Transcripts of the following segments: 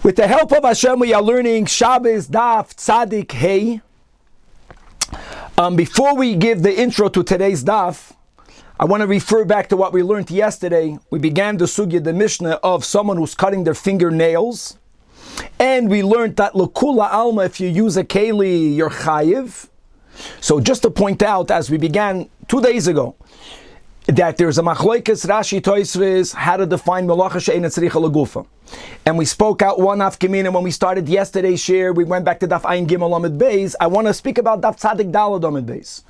With the help of Hashem, we are learning Shabbos Daf Tzadik Hey. Before we give the intro to today's daf, I want to refer back to what we learned yesterday. We began the sugya, the Mishnah, of someone who's cutting their fingernails. And we learned that L'kula Alma, if you use a keli, you're chayiv. So just to point out, as we began 2 days ago, that there's a machloikes Rashi Toisves, how to define Melacha She'ein Tzricha L'gufa. And we spoke out one afkamina when we started yesterday's share. We went back to Daf Ayin Gimel Amid Beis. I want to speak about Daf Tzadik Dalad Amid Beis.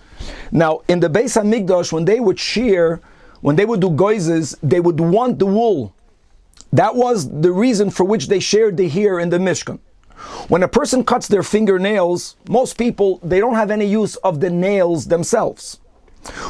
Now, in the Beis HaMikdash, when they would shear, when they would do goizes, they would want the wool. That was the reason for which they shared the hair in the Mishkan. When a person cuts their fingernails, most people, they don't have any use of the nails themselves.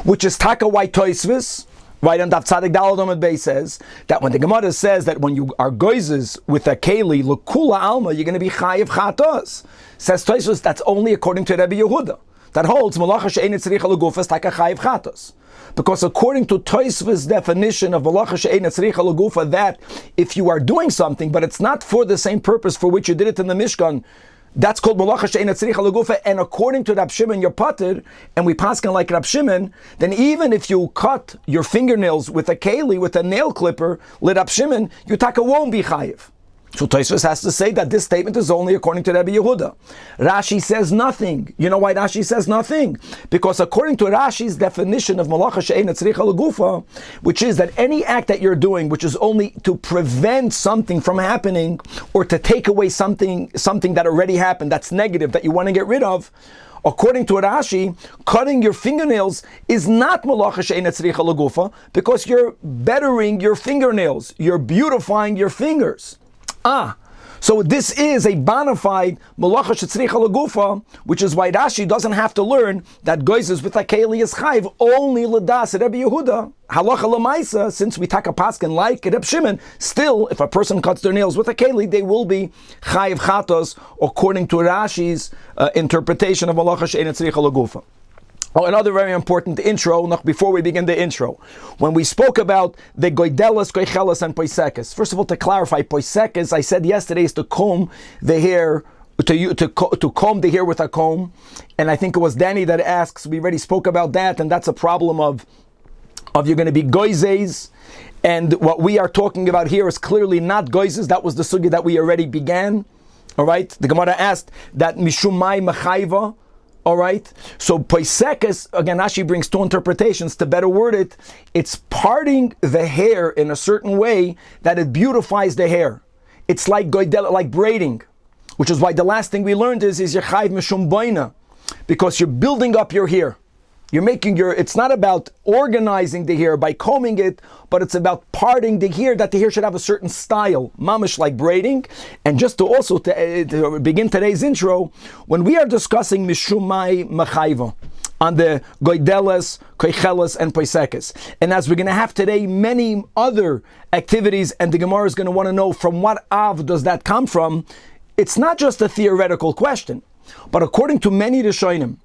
Which is Taka White Toisvis, right? And Daf Tzadik Dalad Amid Beis says that when the Gemara says that when you are goizes with a keli, L'kula Alma, you're going to be chayiv chatos. Says Toisvis, that's only according to Rabbi Yehuda. That holds Melacha She'ein Tzricha L'gufa Taka chayiv chatos. Because according to Toisvis' definition of Melacha She'ein Tzricha L'gufa, that if you are doing something, but it's not for the same purpose for which you did it in the Mishkan, that's called Melacha She'ein Tzricha L'gufa. And according to Rab Shimon, you're pater, and we paskin like Rab Shimon, then even if you cut your fingernails with a keli, with a nail clipper, let Rab Shimon, your taka won't be chayiv. So Tosfos has to say that this statement is only according to Rabbi Yehuda. Rashi says nothing. You know why Rashi says nothing? Because according to Rashi's definition of Melacha She'ein Tzricha L'gufa, which is that any act that you're doing, which is only to prevent something from happening, or to take away something that already happened, that's negative, that you want to get rid of, according to Rashi, cutting your fingernails is not Melacha She'ein Tzricha L'gufa, because you're bettering your fingernails, you're beautifying your fingers. So this is a bona fide Melacha She'tzricha L'gufa, which is why Rashi doesn't have to learn that goizes with a keli is chayiv only l'das Rabbi Yehuda. Halacha l'maisa, since we take a paskin like Reb Shimon, still, if a person cuts their nails with a keli, they will be chayiv chatos, according to Rashi's interpretation of Melacha She'ein Tzricha L'gufa. Oh, another very important intro, before we begin the intro. When we spoke about the goidelas, koichelas, and poisekes. First of all, to clarify, poisekes, I said yesterday, is to comb the hair, to comb the hair with a comb. And I think it was Danny that asks, we already spoke about that, and that's a problem of you're going to be goizes. And what we are talking about here is clearly not goizes. That was the sugya that we already began. All right? The Gemara asked that mishumai mechayva. All right, so poisekes, again, Rashi brings two interpretations. To better word it, it's parting the hair in a certain way that it beautifies the hair. It's like goydel, like braiding, which is why the last thing we learned is your chayv mishum boina, because you're building up your hair. You're making it's not about organizing the hair by combing it, but it's about parting the hair, that the hair should have a certain style, mamish like braiding. And just to begin today's intro, when we are discussing mishumai machayva, on the goidelas, koichelas, and poisekes, and as we're going to have today many other activities, and the Gemara is going to want to know from what av does that come from, it's not just a theoretical question, but according to many Rishonim,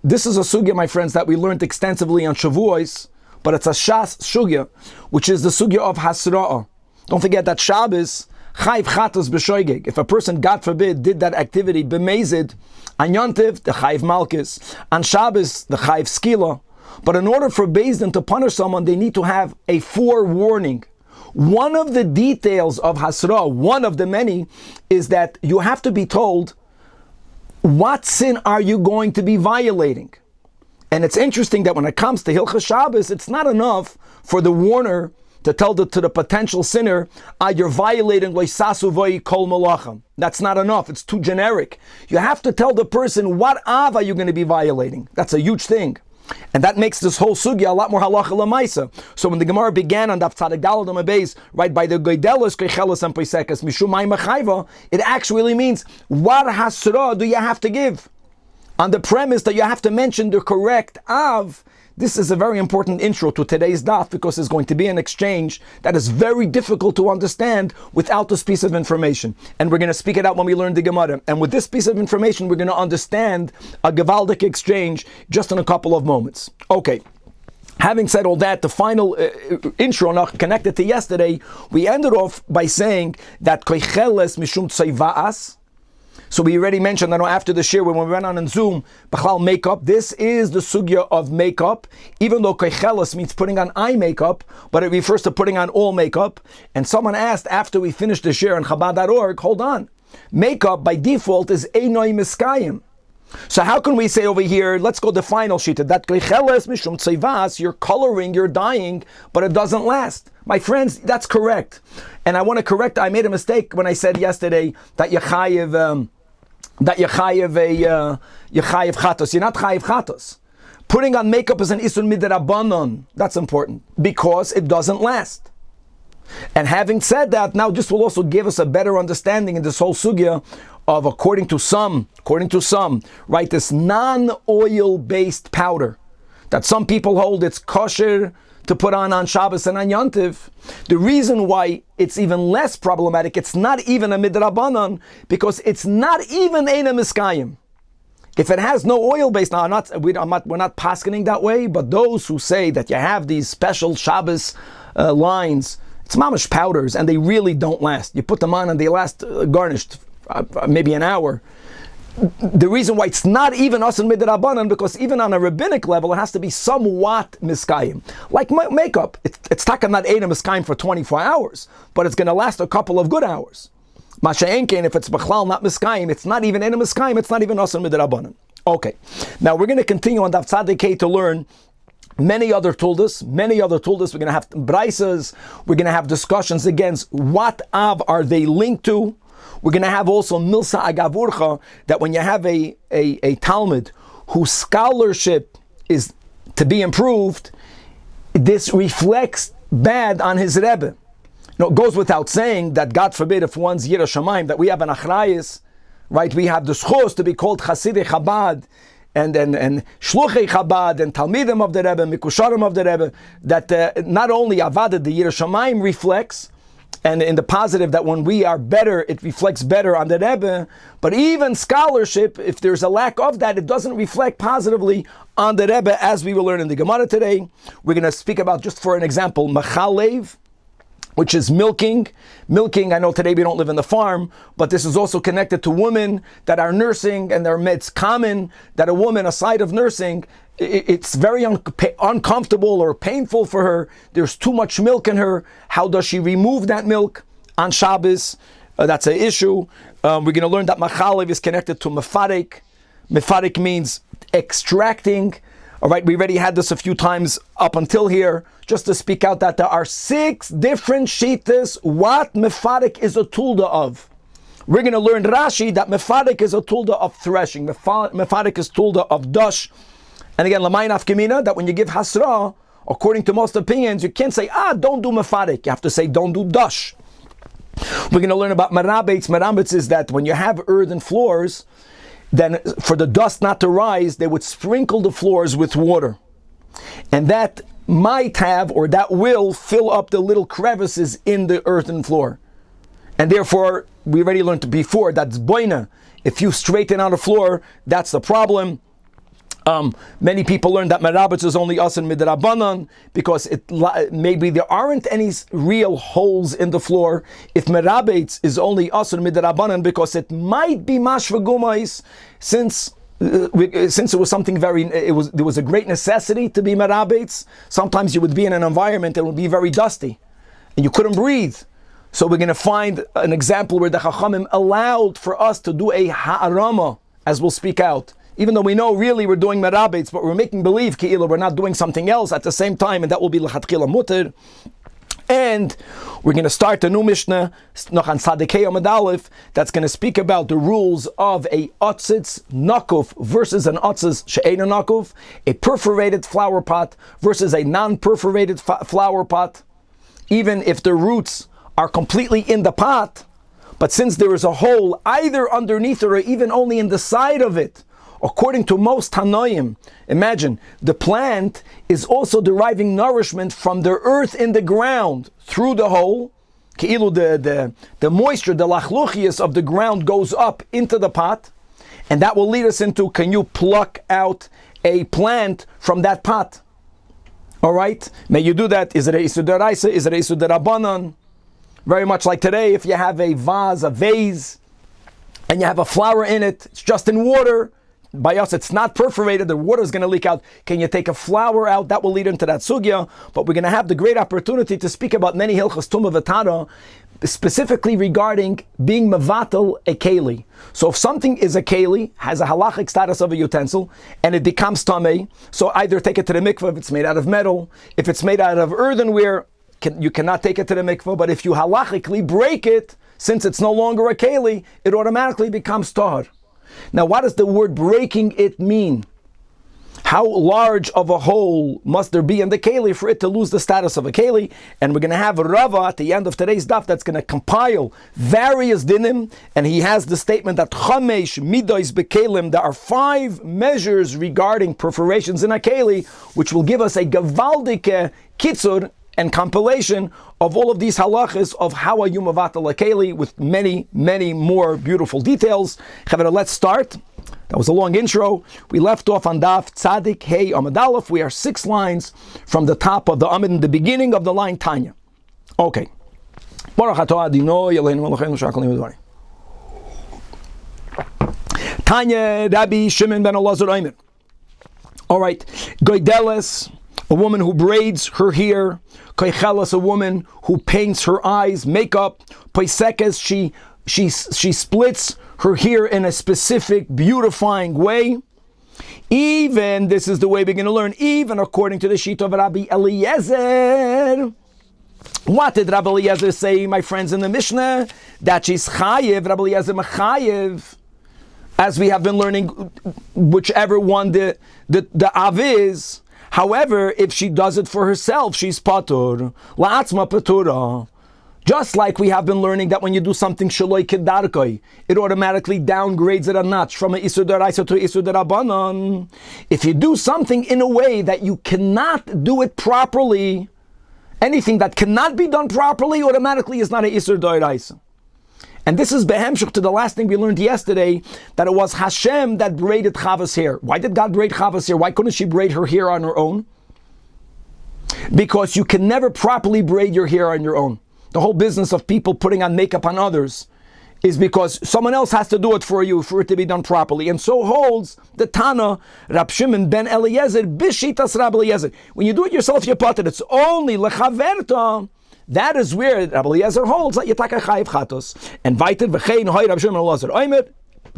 this is a sugya, my friends, that we learned extensively on Shavuos, but it's a shas sugya, which is the sugya of hasra'ah. Don't forget that Shabbos, chayv chatos b'shoigeg. If a person, God forbid, did that activity b'mezid, on Yontiv, the chayv malkis, on Shabbos, the chayv skila. But in order for Beis Din to punish someone, they need to have a forewarning. One of the details of hasra'ah, one of the many, is that you have to be told, what sin are you going to be violating? And it's interesting that when it comes to Hilchas Shabbos, it's not enough for the warner to tell to the potential sinner, you're violating loisasu voi kol malacham. That's not enough. It's too generic. You have to tell the person what av are you going to be violating. That's a huge thing. And that makes this whole sugya a lot more halacha l'maisa. So when the Gemara began on Daf Tzadik Dalad Amid Beis, right, by the goidelas, koichelas, and poisekes, mishumai mechayva, it actually means, what hasra do you have to give? On the premise that you have to mention the correct av. This is a very important intro to today's daf, because there's going to be an exchange that is very difficult to understand without this piece of information. And we're going to speak it out when we learn the Gemara. And with this piece of information, we're going to understand a Gevaldik exchange just in a couple of moments. Okay. Having said all that, the final intro connected to yesterday, we ended off by saying that koicheles mishum tzayva'as. So we already mentioned that after the shiur when we went on in Zoom, b'chlal makeup. This is the sugya of makeup, even though koicheles means putting on eye makeup, but it refers to putting on all makeup. And someone asked after we finished the shiur on Chabad.org, hold on, makeup by default is einoi miskayim. So how can we say over here, let's go the final shita, that koicheles mishum tzayvas, you're coloring, you're dyeing, but it doesn't last. My friends, that's correct. And I want to correct, I made a mistake when I said yesterday that you chayiv chatos. You're not chayiv chatos. Putting on makeup is an isun midrabanan. That's important, because it doesn't last. And having said that, now this will also give us a better understanding in this whole sugya of, according to some, right, this non-oil based powder that some people hold it's kosher to put on Shabbos and on Yontiv. The reason why it's even less problematic, it's not even a midrabanan, because it's not even ein miskayim. If it has no oil base, now we're not paskening that way, but those who say that you have these special Shabbos lines, it's mamash powders, and they really don't last. You put them on and they last garnished maybe an hour. The reason why it's not even asan midrabanan, because even on a rabbinic level, it has to be somewhat miskayim. Like makeup, it's taka not ein miskayim for 24 hours, but it's going to last a couple of good hours. Masha'enkein, if it's b'chlal not miskayim, it's not even ein miskayim, it's not even asan midrabanan. Okay, now we're going to continue on Daf Tzaddik to learn many other tuldas. We're going to have braisas. We're going to have discussions against what av are they linked to. We're going to have also milsa agavurcha, that when you have a Talmud whose scholarship is to be improved, this reflects bad on his Rebbe. It goes without saying that, God forbid, if one's Yira Shamayim, that we have an achrayis, right? We have the schos to be called Chasidei Chabad, and Shluchei Chabad, and Talmidim of the Rebbe, Mikusharim of the Rebbe, that not only Avad the Yira Shamayim reflects, and in the positive, that when we are better, it reflects better on the Rebbe, but even scholarship, if there's a lack of that, it doesn't reflect positively on the Rebbe, as we will learn in the Gemara today. We're going to speak about, just for an example, Machalev, which is milking. I know today we don't live in the farm, but this is also connected to women that are nursing, and it's common that a woman, aside of nursing, it's very uncomfortable or painful for her. There's too much milk in her. How does she remove that milk on Shabbos? That's an issue. We're going to learn that machalev is connected to mefarik. Mefarik means extracting. All right, we already had this a few times up until here, just to speak out that there are 6 different shittas what mefarik is a tulda of. We're going to learn Rashi that mefarik is a tulda of threshing. Mefarik is tulda of dash. And again, Lamayin Afkemina, that when you give Hasra, according to most opinions, you can't say, don't do Mefarik. You have to say, don't do Dash. We're going to learn about Merabetz. Merabetz is that when you have earthen floors, then for the dust not to rise, they would sprinkle the floors with water. And that might have, or that will fill up the little crevices in the earthen floor. And therefore, we already learned before, that's boina. If you straighten out a floor, that's the problem. Many people learn that merabetz is only asan midrabanan, because maybe there aren't any real holes in the floor. If merabetz is only asan midrabanan, because it might be mashvagumais, since it was something there was a great necessity to be merabetz. Sometimes you would be in an environment that would be very dusty, and you couldn't breathe. So we're going to find an example where the Chachamim allowed for us to do a ha'arama, as we'll speak out. Even though we know really we're doing merabetz, but we're making believe ke'ilah we're not doing something else at the same time, and that will be l'chatchila muter. And we're going to start a new Mishnah, Nachan Tzadikei Amud Aleph, that's going to speak about the rules of a otzitz nakuf versus an otzitz she'eino nakuf, a perforated flower pot versus a non-perforated flower pot. Even if the roots are completely in the pot, but since there is a hole either underneath or even only in the side of it, according to most Tanoim, imagine, the plant is also deriving nourishment from the earth in the ground through the hole. Ke'ilu, the moisture, the lachluchias of the ground goes up into the pot, and that will lead us into, can you pluck out a plant from that pot? All right? May you do that. Is it a isur deraisa? Is it a isur derabanan? Very much like today, if you have a vase, and you have a flower in it, it's just in water. By us, it's not perforated, the water is going to leak out. Can you take a flower out? That will lead into that sugya. But we're going to have the great opportunity to speak about many hilchos tumah v'tara, specifically regarding being mevatel a keli. So if something is a keli, has a halachic status of a utensil, and it becomes tamei, so either take it to the mikveh if it's made out of metal, if it's made out of earthenware, you cannot take it to the mikveh, but if you halachically break it, since it's no longer a keli, it automatically becomes tahor. Now, what does the word breaking it mean? How large of a hole must there be in the keli for it to lose the status of a keli? And we're going to have a Rava at the end of today's daf that's going to compile various dinim, and he has the statement that chamesh midos bekelim, there are 5 measures regarding perforations in a keli, which will give us a gavaldike kitzur and compilation of all of these halachas of how a yumavat a keli, with many, many more beautiful details. Chavera, let's start. That was a long intro. We left off on daf tzadik hey amud aleph. We are 6 lines from the top of the amud in the beginning of the line Tanya. Okay. Tanya Rabbi Shimon ben Elazar Omer. All right. Goideles, a woman who braids her hair. Koichelas, a woman who paints her eyes, makeup. Poisekes, she splits her hair in a specific beautifying way. Even, this is the way we're going to learn, even according to the sheet of Rabbi Eliezer. What did Rabbi Eliezer say, my friends, in the Mishnah? That she's chayev, Rabbi Eliezer mechayev. As we have been learning, whichever one the av is. However, if she does it for herself, she's patur. La'atzma patura. Just like we have been learning that when you do something shaloi kedarkoi, it automatically downgrades it a notch from a isur deraisa to isur derabanan. If you do something in a way that you cannot do it properly, anything that cannot be done properly automatically is not a isur deraisa. And this is behemshuk to the last thing we learned yesterday, that it was Hashem that braided Chava's hair. Why did God braid Chava's hair? Why couldn't she braid her hair on her own? Because you can never properly braid your hair on your own. The whole business of people putting on makeup on others is because someone else has to do it for you, for it to be done properly. And so holds the Tana, Rab Shimon ben Eliezer, Bishitas Rab Eliezer. When you do it yourself, you put it. It's only lechaverta. That is where Rabbi Eliezer holds that Yitaka Chayiv Chatos. And Vaited V'chein Hoy Rab Shimon Elazar Omer.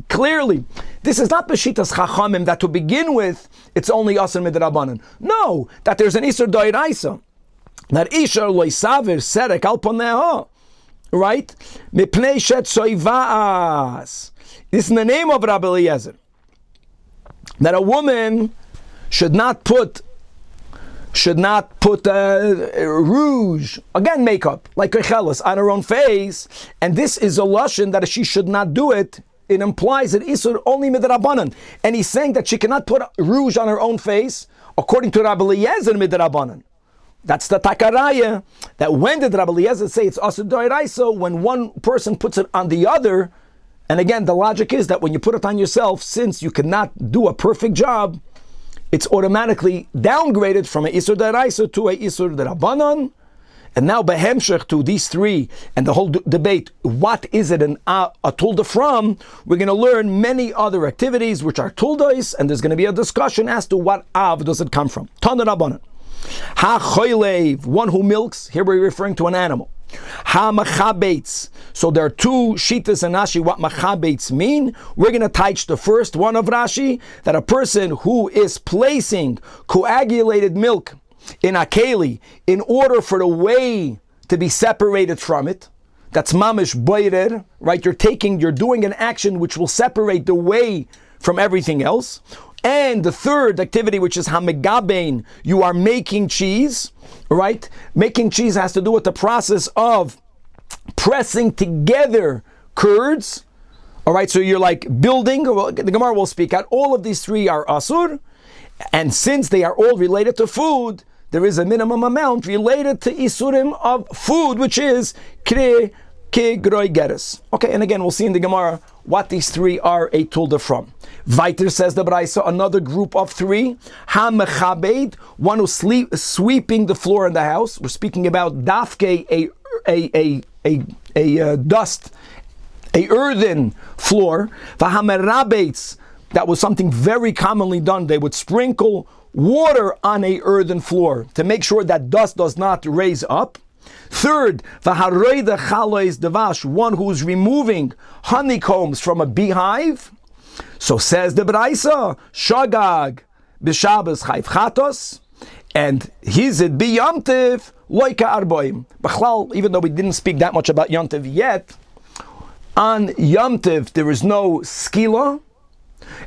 Clearly, this is not Beshitas Chachamim that to begin with, it's only Asr Midrabanan. No, that there's an Isur Doiraisa. That Isha Loi Saver Serek Al Poneho. Right? Mipnei Shet Soivas. This is in the name of Rabbi Eliezer. That a woman should not put rouge, again makeup, like koichelas, on her own face, and this is a lashon that she should not do it. It implies that isur only midrabanan, and he's saying that she cannot put rouge on her own face, according to Rabbi Eliezer midrabanan. That's the takaraya, that when did Rabbi Eliezer say it's asur doiraisa? When one person puts it on the other, and again, the logic is that when you put it on yourself, since you cannot do a perfect job, it's automatically downgraded from a isur deraisa to a isur derabanan. And now behemshech to these 3 and the whole debate, what is it a tulda from? We're going to learn many other activities which are tuldas, and there's going to be a discussion as to what av does it come from. Tana rabanan. Ha choylev, one who milks. Here we're referring to an animal. Ha machabetz. So there are 2 shitas in Rashi what machabetz mean. We're going to teach the first one of Rashi, that a person who is placing coagulated milk in a keli in order for the whey to be separated from it, that's mamish boirer, right? You're doing an action which will separate the whey from everything else. And the third activity, which is hamegabein, you are making cheese, right? Making cheese has to do with the process of pressing together curds, all right? So you're like building, the Gemara will speak out, all of these 3 are asur, and since they are all related to food, there is a minimum amount related to isurim of food, which is kre ke groi geres. Okay, and again, we'll see in the Gemara what these three are a tulda from. Weiter says the Braisa, another group of three, ha-mechabed, one who's sweeping the floor in the house. We're speaking about dafke, a dust, a earthen floor. Vahamerabetz, that was something very commonly done. They would sprinkle water on a earthen floor to make sure that dust does not raise up. Third, vaharoida chalois devash, one who's removing honeycombs from a beehive. So says the Braisa, Shagag b'Shabbos chayv chatos, and hizid b'Yomtiv loika arboim. B'chlal, even though we didn't speak that much about Yomtiv yet, on Yomtiv there is no skila,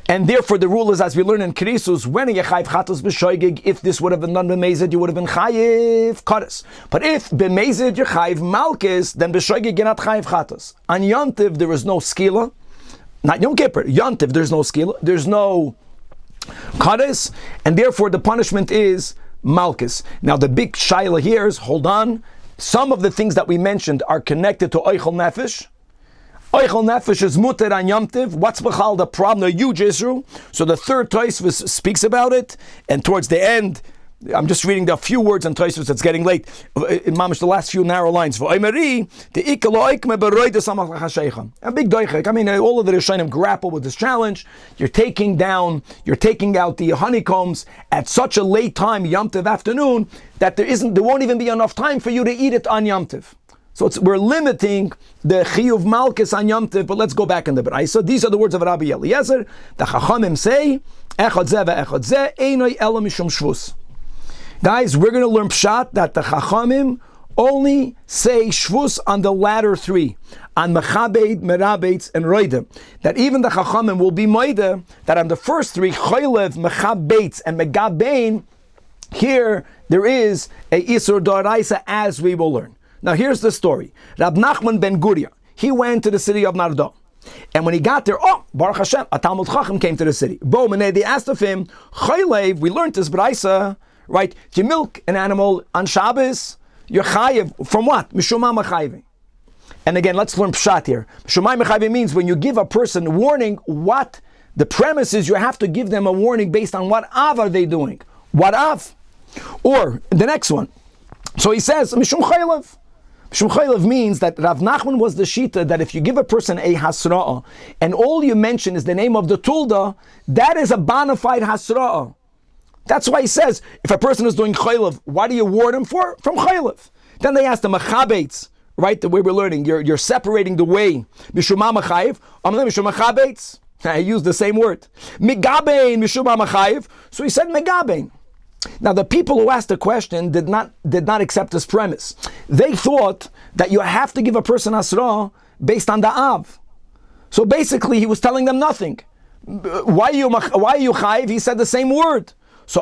and therefore the rule is, as we learn in Krisus, when you chayv chatos b'shoigig, if this would have been done b'mezid, you would have been chayiv kares. But if b'mezid you're chayiv malkis, then b'shoigig you're not chayiv chatos. On Yomtiv there is no skila. Not Yom Kippur, Yontiv, there's no skila, there's no kares, and therefore the punishment is malchus. Now the big shaila here is, hold on, some of the things that we mentioned are connected to Eichel Nefesh. Eichel Nefesh is muter on Yom Tiv. What's b'chal the problem, a huge issue? So the third Tosfos speaks about it, and towards the end, I'm just reading the few words on Tosfos, it's getting late. In Mamish, the last few narrow lines. A big doichek. I mean, all of the Rishonim grapple with this challenge. You're taking out the honeycombs at such a late time, Yom Tov afternoon, that there won't even be enough time for you to eat it on Yom Tov. So we're limiting the chiyuv malchus on Yom Tov, but let's go back in the Braisa. These are the words of Rabbi Eliezer. The Chachamim say, Echad zeh ve'echad zeh, einoi ela mishum shvus. Guys, we're going to learn pshat that the Chachamim only say shvus on the latter three, on mechabed, merabetz, and roida. That even the Chachamim will be moida that on the first three, choylev, mechabetz, and megabein, here there is a isur d'oraisa, as we will learn. Now here's the story. Rab Nachman ben Guria, he went to the city of Nardo. And when he got there, Baruch Hashem, a Talmud Chacham came to the city. They asked of him, choylev, we learned this Braisa, right? To milk an animal on Shabbos, you're chayiv from what? Mishumah mechayve. And again, let's learn pshat here. Mishumah mechayve means when you give a person warning, what the premise is, you have to give them a warning based on what av are they doing? What av? Or the next one. So he says, Mishum chaylev. Mishum chaylev means that Rav Nachman was the shita that if you give a person a hasra'ah and all you mention is the name of the tulda, that is a bona fide hasra'ah. That's why he says, if a person is doing chaylev, why do you warn him for? From chaylev. Then they ask the mechabetz, right? The way we're learning, you're separating the way. Mishumah mechayev, mishumah mechabetz. I use the same word. Megabein mishumah mechayev. So he said megabein. Now the people who asked the question did not accept this premise. They thought that you have to give a person asra based on the av. So basically he was telling them nothing. Why are you chayiv? He said the same word. So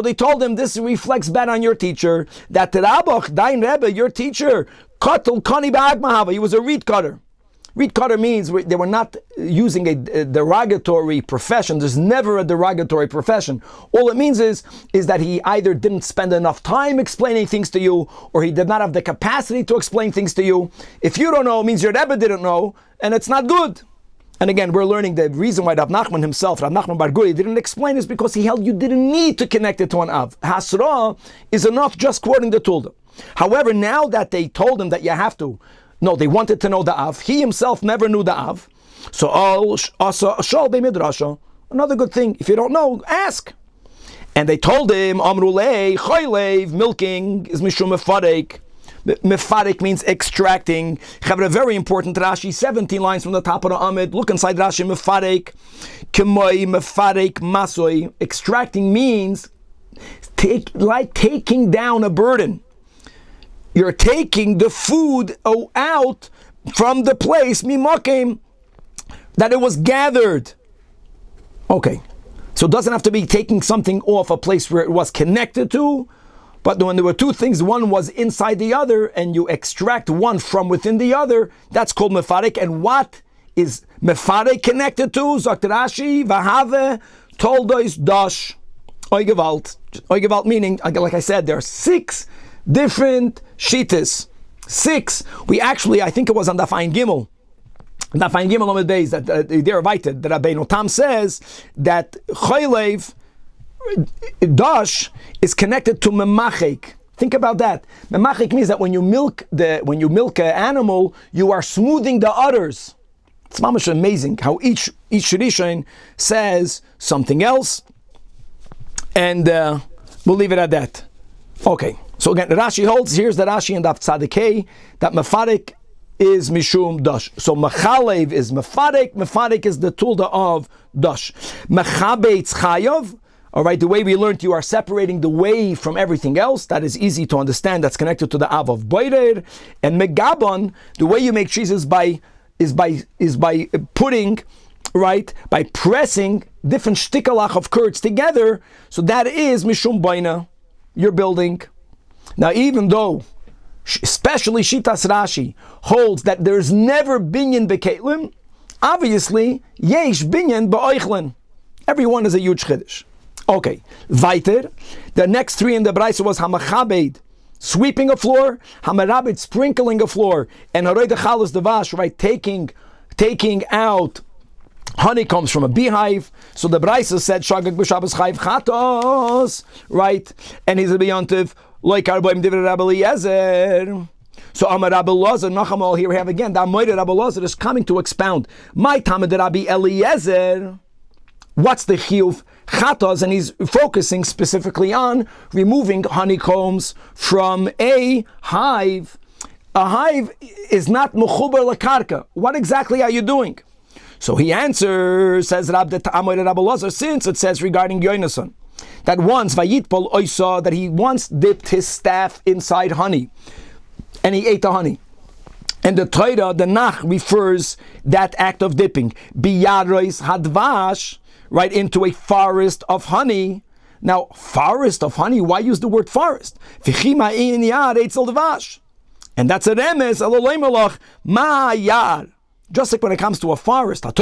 they told him, this reflects bad on your teacher, that Rabach, dein Rebbe, your teacher, katel kani ba'agmahava, he was a reed cutter. Reed cutter means they were not using a derogatory profession. There's never a derogatory profession. All it means is that he either didn't spend enough time explaining things to you, or he did not have the capacity to explain things to you. If you don't know, it means your Rebbe didn't know, and it's not good. And again, we're learning the reason why Rav Nachman himself, Rav Nachman Bar Guri, didn't explain is because he held you didn't need to connect it to an Av. Hasra is enough just quoting the Tulda. However, now that they told him that you have to, they wanted to know the Av. He himself never knew the Av. So, another good thing, if you don't know, ask. And they told him, Amrulei, Choylev, milking is Mishum Mefarek. Mefarek means extracting. Chavra, very important Rashi, 17 lines from the top of the Amid. Look inside Rashi, Mefarek. Kemoi, Mefarek, Masoi. Extracting means taking down a burden. You're taking the food out from the place, mimakim, that it was gathered. Okay. So it doesn't have to be taking something off a place where it was connected to, but when there were two things, one was inside the other, and you extract one from within the other, that's called mefarek. And what is mefarek connected to? Zakt Rashi, vahave, toldois dash, oigevalt. Oigevalt meaning, like I said, there are 6 different shitas. 6. We actually, I think it was on Daf Ayin Gimel, That Rabbeinu Tam says that Choylev Dash is connected to Memachek. Think about that. Memachek means that when you milk an animal, you are smoothing the udders. It's mamash amazing how each tradition says something else, and we'll leave it at that. Okay. So again, Rashi holds. Here's the Rashi and Daf Tzadikei that Mefarek is Mishum Dash. So Mechalev is Mefarek. Mefarek is the tulda of Dash. Mechabeitz Chayav. All right, the way we learned, you are separating the whey from everything else. That is easy to understand. That's connected to the Av of Boirer. And Megabon, the way you make cheese is by putting, right, by pressing different shtikalach of curds together. So that is Mishum Baina. You're building. Now, even though, especially Shitas Rashi holds that there's never binyan beketlim, obviously, yesh binyan ba'oichlin. Everyone is a huge chiddush. Okay, weiter. The next three in the Braisa was Hamachabed, sweeping a floor, Hamarabed, sprinkling a floor, and Haroy de Chalas Devash, right, taking out honeycombs from a beehive. So the Braisa said, Shagag b'Shabbos chayv chatos, right, and he's a beyontiv, like Arboim Divrei Rabbi Eliezer. So Amar Rabbi Eliezer, Nachamal, here we have again, the Amoyed Rabbi Eliezer is coming to expound. My Talmud Rabbi Eliezer, what's the chiyuv chatos, and he's focusing specifically on removing honeycombs from a hive. A hive is not mechuber lakarka. What exactly are you doing? So he answers, says Rabbi Eliezer, since it says regarding Yonason, that once Vayitpol Oisa, that he once dipped his staff inside honey, and he ate the honey. And the Torah, the Nach, refers that act of dipping, Biyarois Hadvash, right, into a forest of honey. Now, forest of honey, why use the word forest? And that's a remes, ma yar. Just like when it comes to a forest, that's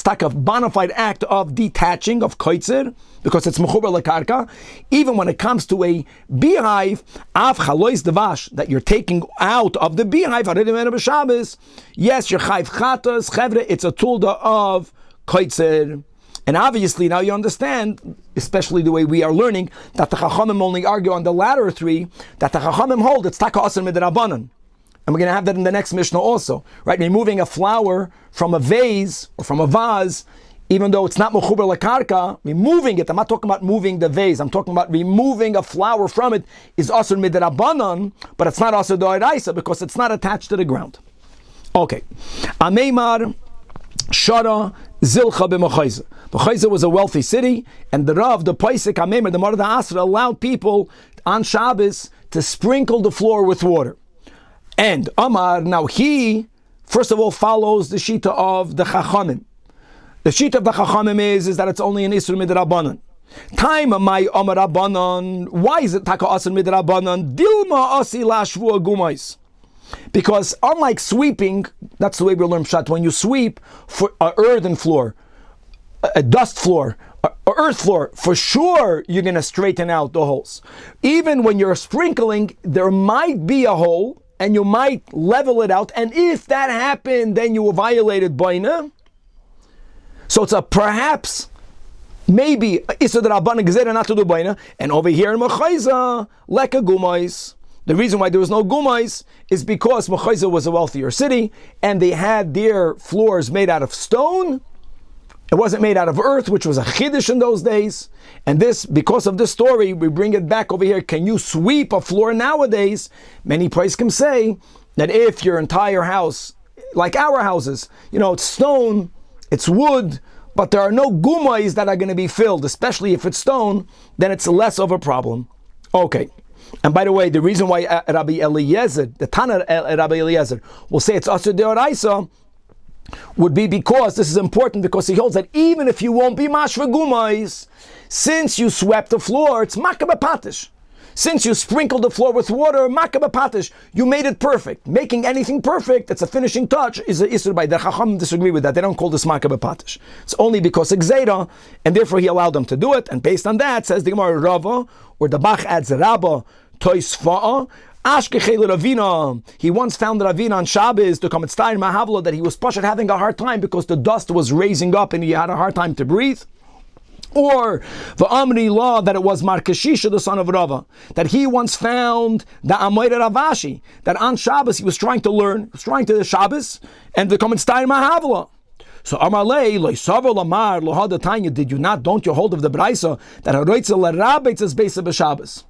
like a bona fide act of detaching, of koitzer, because it's mechuber lekarka. Even when it comes to a beehive, av chalois devash, that you're taking out of the beehive, yes, you're chayv chatos, chevre, it's a tulda of koitzer. And obviously now you understand, especially the way we are learning, that the Chachamim only argue on the latter three, that the Chachamim hold it's taka aser midrabanan. And we're going to have that in the next Mishnah also, right? Removing a flower from a vase or from a vase, even though it's not mechuber lekarka, removing it. I'm not talking about moving the vase. I'm talking about removing a flower from it is asur midrabanan, but it's not asur d'oraisa because it's not attached to the ground. Okay. Ameimar Shara Zilcha b'Mechaiza. Mechaiza was a wealthy city, and the Rav, the Paisik Ameimar, the Mordechay Asra, allowed people on Shabbos to sprinkle the floor with water. And Amar, now he, first of all, follows the Shita of the Chachamim. The Shita of the Chachamim is that it's only an Isur Midrabanan. Time my Amar Rabbanan, why is it Taka Asur Midrabanan? Dilma Asi Lashvu Agumais. Because unlike sweeping, that's the way we learn Pshat, when you sweep for an earthen floor, a dust floor, an earth floor, for sure you're going to straighten out the holes. Even when you're sprinkling, there might be a hole, and you might level it out, and if that happened, then you violated Baina. So it's a perhaps, maybe, Issa de Rabbanan Gezerah not to do Baina, and over here in Mechaiza, Leka Gumais. The reason why there was no Gumais is because Mechaiza was a wealthier city, and they had their floors made out of stone. It wasn't made out of earth, which was a chiddush in those days. And this, because of this story, we bring it back over here. Can you sweep a floor nowadays? Many poskim say that if your entire house, like our houses, it's stone, it's wood, but there are no gumais that are going to be filled, especially if it's stone, then it's less of a problem. Okay. And by the way, the reason why Rabbi Eliezer, the Tanach Rabbi Eliezer, will say it's asur deoraisa, would be because, this is important, because he holds that even if you won't be mashva gumais, since you swept the floor, it's MERCAVA patish. Since you sprinkled the floor with water, MERCAVA patish, you made it perfect. Making anything perfect, it's a finishing touch, is an isur by. The Chacham disagree with that. They don't call this MERCAVA patish. It's only because it's Gzeira, and therefore he allowed them to do it, and based on that, says the Gemara Rava, or the Bach adds Rabba Toisfa'a, He once found Ravina on Shabbos to come at Stein Mahavla that he was Pashat having a hard time because the dust was raising up and he had a hard time to breathe. Or the Amri law that it was Markashisha, the son of Rava, that he once found the Amoyre Ravashi, that on Shabbos he was trying to learn, he was trying to the Shabbos, and to come and Stein Mahavla. So Amalei, Loisavo Lamar, Lohada Tanya, don't you hold of the Braisa that Haroitza Larabetz is based on Shabbos?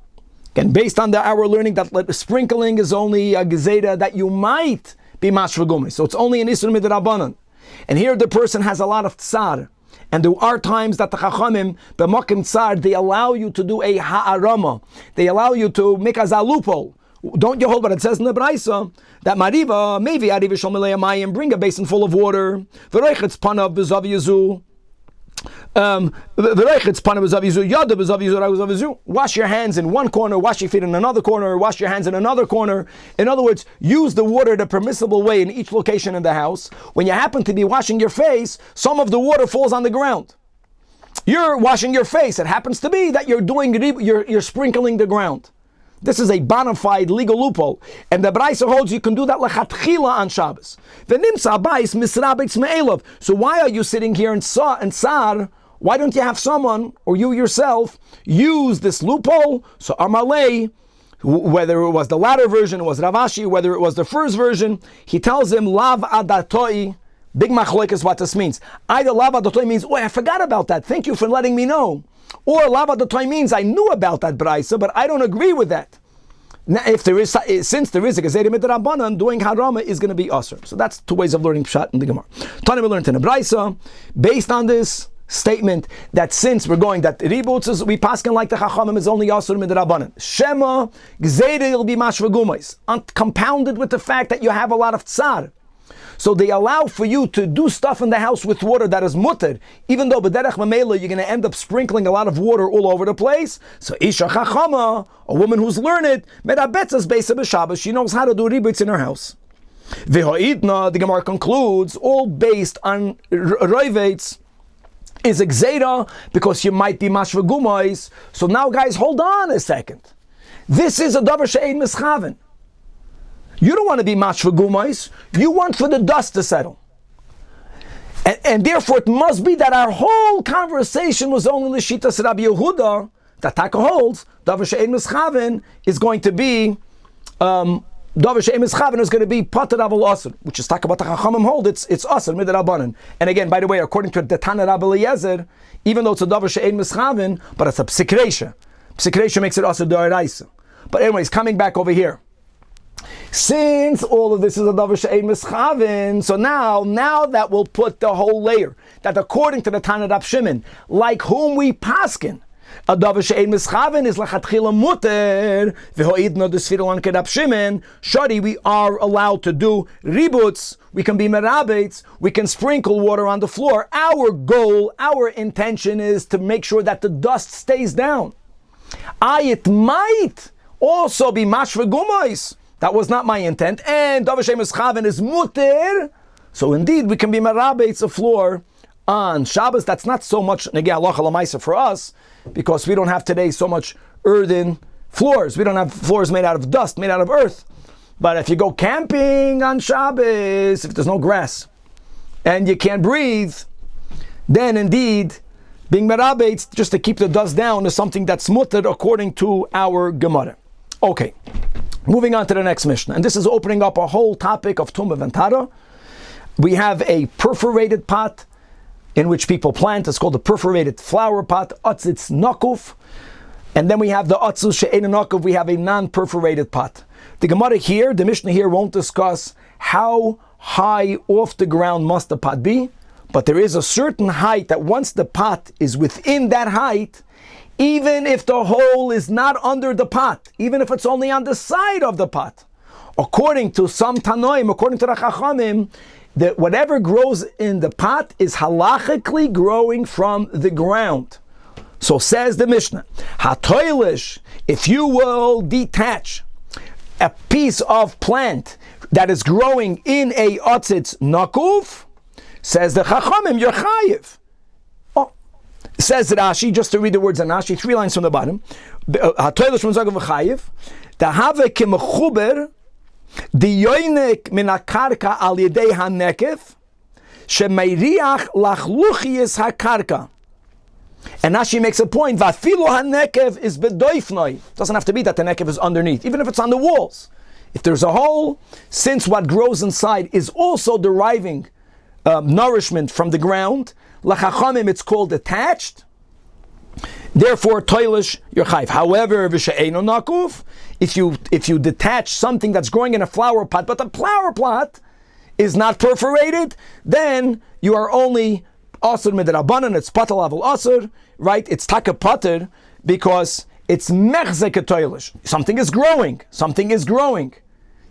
And based on our learning that sprinkling is only a gezeda that you might be mashvagumi. So it's only an Isur Midrabanan. And here the person has a lot of tsar. And there are times that the Chachamim, b'makim tsar, they allow you to do a ha'arama. They allow you to make a zalupo. Don't you hold what it says in the Braisa that Mariva, maybe Ariva Shalmelei Amayim, bring a basin full of water. V'reichetz panav b'zav yezu. Wash your hands in one corner, wash your feet in another corner, wash your hands in another corner. In other words, use the water the permissible way in each location in the house. When you happen to be washing your face, some of the water falls on the ground. You're washing your face. It happens to be that you're sprinkling the ground. This is a bona fide legal loophole. And the Braisa holds you can do that lechatchila on Shabbos. So why are you sitting here in Sar? Why don't you have someone, or you yourself, use this loophole? So Amalei, whether it was the latter version, it was Ravashi, whether it was the first version, he tells him, Lav adatoi, big machloek is what this means. Either Lav adatoi means, I forgot about that, thank you for letting me know. Or Lava Dotoi means I knew about that Braisa, but I don't agree with that. Now, since there is a Gezerah Midrabanan, doing Harama is going to be Asr. So that's two ways of learning Pshat in the Gemara. Tani we learned in a Braisa, based on this statement, that since we're going, that Ributzes, we paskin like the Chachamim is only Asr Midrabanan. Shema, Gezerah will be Mashvagumais, compounded with the fact that you have a lot of Tsar. So they allow for you to do stuff in the house with water that is mutter, even though b'derech mamela you're going to end up sprinkling a lot of water all over the place. So Isha Chachama, a woman who's learned, merabetzas beisa b'Shabbos, she knows how to do ributz in her house. V'ha'idna, the Gemara concludes, all based on roivetz, is a gzeira because you might be mashvagumais. So now guys, hold on a second. This is a davar she'ein mischaven. You don't want to be mashvagumais. You want for the dust to settle. And therefore it must be that our whole conversation was only l'shitas Rabbi Yehuda, that Taka holds, davar she'ein mischaven is going to be, davar she'ein mischaven is going to be pater avol asr, which is Taka Bata Chachamim hold, it's asr midrabanan. And again, by the way, according to the Tanach Rabbi Eliezer, even though it's a davar she'ein mischaven, but it's a psikresha. Psikresha makes it asr d'oraisa. But anyways, coming back over here. Since all of this is a davar she'ein mischaven, so now that will put the whole layer, that according to the Tanach Rab Shimon, like whom we paskin, a davar she'ein mischaven is lachatchila muter, v'ho'idna d'sfirulan ke'Rab Shimon, shari, we are allowed to do ributz, we can be merabetz, we can sprinkle water on the floor. Our goal, our intention is to make sure that the dust stays down. It might also be mashvagumais. That was not my intent. And davar she'ein mischaven is muter. So indeed, we can be merabetz a floor on Shabbos. That's not so much negei halacha l'maisa for us, because we don't have today so much earthen floors. We don't have floors made out of dust, made out of earth. But if you go camping on Shabbos, if there's no grass and you can't breathe, then indeed, being merabetz, just to keep the dust down, is something that's muter according to our Gemara. Okay. Moving on to the next Mishnah, and this is opening up a whole topic of Tumah and Tara. We have a perforated pot in which people plant. It's called the perforated flower pot, Atzitz Nakuf. And then we have the Atzus She'ein Nakuf, we have a non-perforated pot. The Gemara here, the Mishnah here won't discuss how high off the ground must the pot be, but there is a certain height that once the pot is within that height, even if the hole is not under the pot, even if it's only on the side of the pot, according to some Tanoim, according to the Chachamim, that whatever grows in the pot is halachically growing from the ground. So says the Mishnah, Hatoilish, if you will detach a piece of plant that is growing in a Atzitz Nakuf, says the Chachamim, you're chayiv. Says Rashi, just to read the words in Rashi, 3 lines from the bottom. The have kimechuber the yoinek min hakarka al yedei hanekef shemeiriach lachluchias hakarka. And now she makes a point. Vafilu hanekev is bedoifnoi. Doesn't have to be that the nekev is underneath, even if it's on the walls. If there's a hole, since what grows inside is also deriving nourishment from the ground, lachachamim it's called attached. Therefore, toilish you're chayv. However, v'she'eino nakuf, if you detach something that's growing in a flower pot, but the flower pot is not perforated, then you are only asur midrabanan. It's patal avol asur, right? It's taka pater because it's mechzek toilish. Something is growing. Something is growing.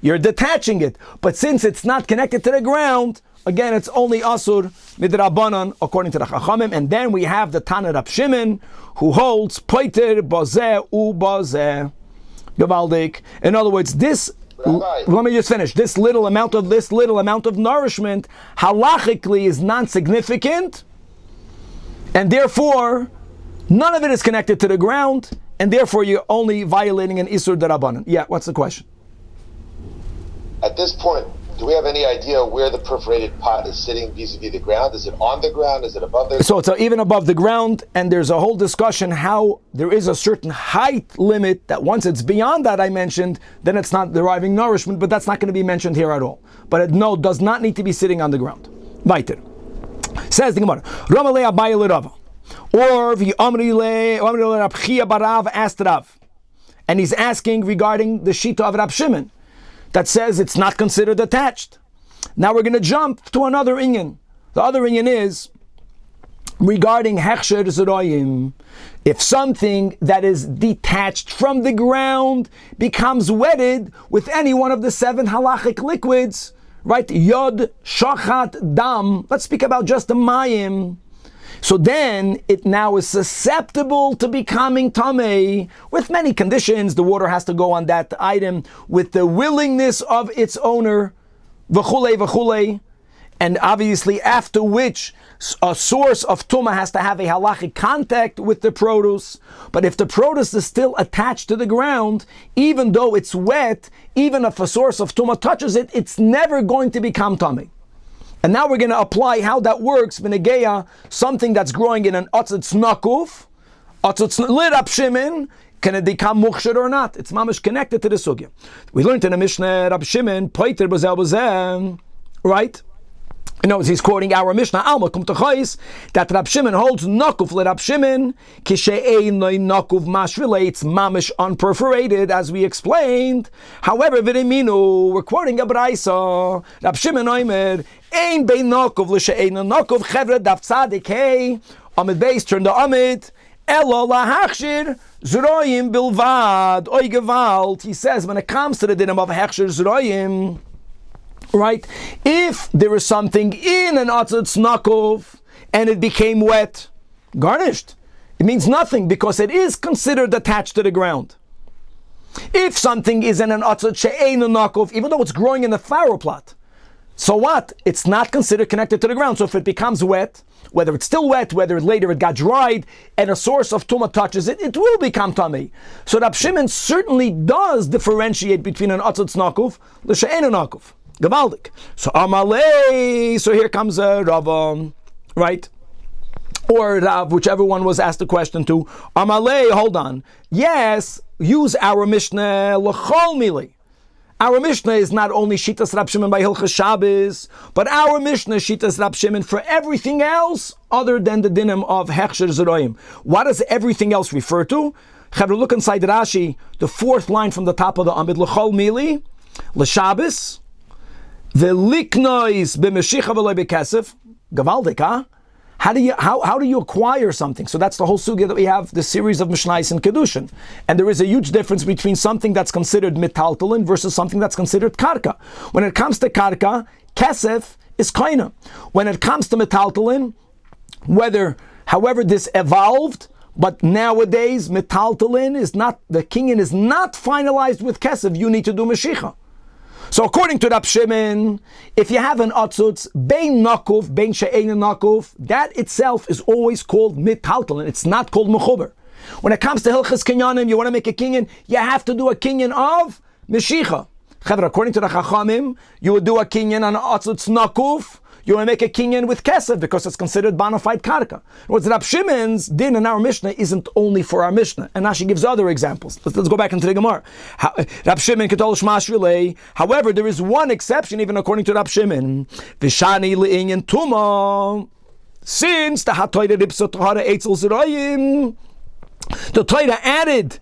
You're detaching it, but since it's not connected to the ground, again, it's only asur midrabanan according to the chachamim. And then we have the Tanach Rab Shimon, who holds poiter bazeh u bazeh gavaldik. In other words, this. Let me just finish. This little amount of nourishment halachically is non-significant, and therefore none of it is connected to the ground, and therefore you're only violating an isur derabanan. Yeah, what's the question? At this point, do we have any idea where the perforated pot is sitting vis-a-vis the ground? Is it on the ground? Is it above the ground? So it's even above the ground, and there's a whole discussion how there is a certain height limit that once it's beyond that I mentioned, then it's not deriving nourishment, but that's not going to be mentioned here at all. But it does not need to be sitting on the ground. Weiter. Says the Gemara, Ramalei Abaye l'Rava, or v'Amri le Rab Chia barav asked Rav, and he's asking regarding the Shita of Rab Shimon, that says it's not considered attached. Now we're going to jump to another inyan. The other inyan is regarding hechsher zerayim. If something that is detached from the ground becomes wetted with any one of the 7 halachic liquids, right? Yod, shachat, dam. Let's speak about just the mayim. So then it now is susceptible to becoming tamei with many conditions. The water has to go on that item with the willingness of its owner, v'chulei v'chulei, and obviously after which a source of tumah has to have a halachic contact with the produce. But if the produce is still attached to the ground, even though it's wet, even if a source of tumah touches it, it's never going to become tamei. And now we're going to apply how that works, b'negeya, something that's growing in an otzitz nakuf, otzitz l'Rab Shimon, can it become mukhshir or not? It's mamish connected to the sugya. We learned in the Mishnah, Rab Shimon, poiter b'zeh b'zeh, right? You know, he's quoting our Mishnah, Alma kum tachais, that Rab Shimon holds nakuf l'Rab Shimon, kishe'ein noy nakuf mashvile, it's mamish unperforated, as we explained. However, v'riminu, we're quoting a braisa, Rab Shimon oimer, ein bein nakuf l'she'ein nakuf, chevre daf tzadik hey, amid beis, turn the amid, elo lahachshir, zroyim bilvad, oy gewalt. He says, when it comes to the dinim of hechshir zroyim, right? If there is something in an atzitz nakov and it became wet, garnished, it means nothing because it is considered attached to the ground. If something is in an atzitz she'ein nakov, even though it's growing in the flower plot, so what? It's not considered connected to the ground. So if it becomes wet, whether it's still wet, whether later it got dried, and a source of tumah touches it, it will become tamei. So Rab Shimon certainly does differentiate between an atzitz nakov l'she'ein nakov. Gavaldik. So Amalei, so here comes Rav, right? Or Rav, whichever one was asked the question to. Amalei, hold on. Yes, use our Mishnah, l'chol mili. Our Mishnah is not only Shitas Rab Shimon by Hilchas Shabbos, but our Mishnah is Shitas Rab Shimon for everything else other than the dinim of Hechsher Zeroim. What does everything else refer to? Chavre, look inside Rashi, the 4th line from the top of the Amid, l'chol mili, l'Shabbos, Veliknois b'meshicha v'loy b'kesef. Gavaldik, huh? How do you acquire something? So that's the whole sugya that we have, the series of Mishnais and Kedushin. And there is a huge difference between something that's considered metaltalin versus something that's considered karka. When it comes to karka, kesef is kaina. When it comes to metaltalin, however this evolved, but nowadays metaltalin is not, the kinyan is not finalized with kesef, you need to do meshicha. So according to Rab Shimon, if you have an atzutz, bein nakuf, bein she'ein nakuf, that itself is always called mitaltalin. It's not called mechuber. When it comes to Hilchas Kinyanim, you want to make a kinyan, you have to do a kinyan of Meshicha. According to the Chachamim, you would do a kinyan on Atzutz Nakuf, you want to make a kinyan with Kesef because it's considered bona fide karka. What's Rab Shimon's din in our Mishnah isn't only for our Mishnah. And now she gives other examples. Let's go back into the Gemara. Rab Shimon Ketol Shmash Relay. However, there is one exception, even according to Rab Shimon. Vishani Le'inyan Tuma. Since the Hatoida Ripsot Tahara Eitzel Zerayim, the Torah added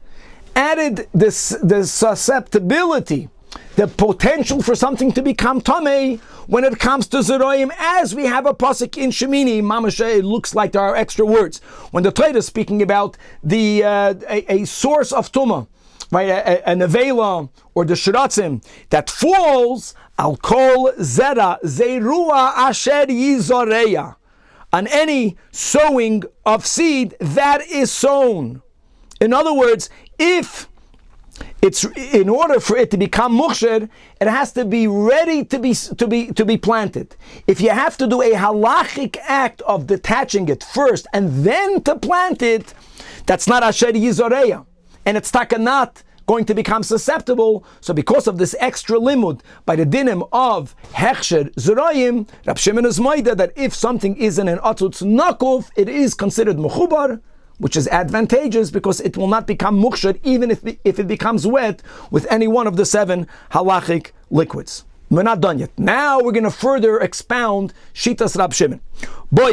the susceptibility, the potential for something to become tamei when it comes to Zeroim, as we have a pasuk in Shemini, Mamashe, it looks like there are extra words. When the Torah is speaking about the a source of Tumah, right, a nevela, or the shiratzim, that falls, al kol zera, zerua asher yizoreya, on any sowing of seed that is sown. In other words, if it's in order for it to become muksher, it has to be ready to be planted. If you have to do a halachic act of detaching it first and then to plant it, that's not asher yizoreya, and it's not going to become susceptible. So because of this extra limud by the dinim of hechsher zerayim, Rab Shimon is moida that if something isn't an atzutz nakuf, it is considered mechubar, which is advantageous because it will not become muksher even if it becomes wet with any one of the 7 halachic liquids. We're not done yet. Now we're going to further expound Shitas Rab Shimon. There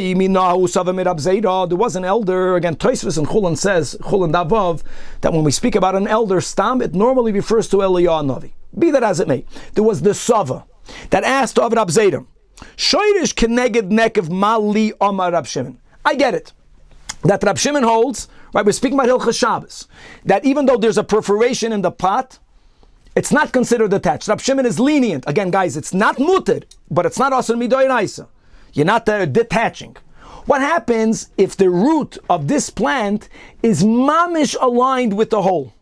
was an elder, again Tosfos and Chulin says, Chulin Davav, that when we speak about an elder stam, it normally refers to Elyahu Navi. Be that as it may, there was the Sava that asked of Rab Zayda, Shoirish keneged nekev mali omar Rab Shimon. I get it. That Rab Shimon holds, right, we're speaking about Hilchas Shabbos, that even though there's a perforation in the pot, it's not considered attached. Rab Shimon is lenient. Again, guys, it's not muter, but it's not asur midoraisa. You're not detaching. What happens if the root of this plant is mamish aligned with the hole?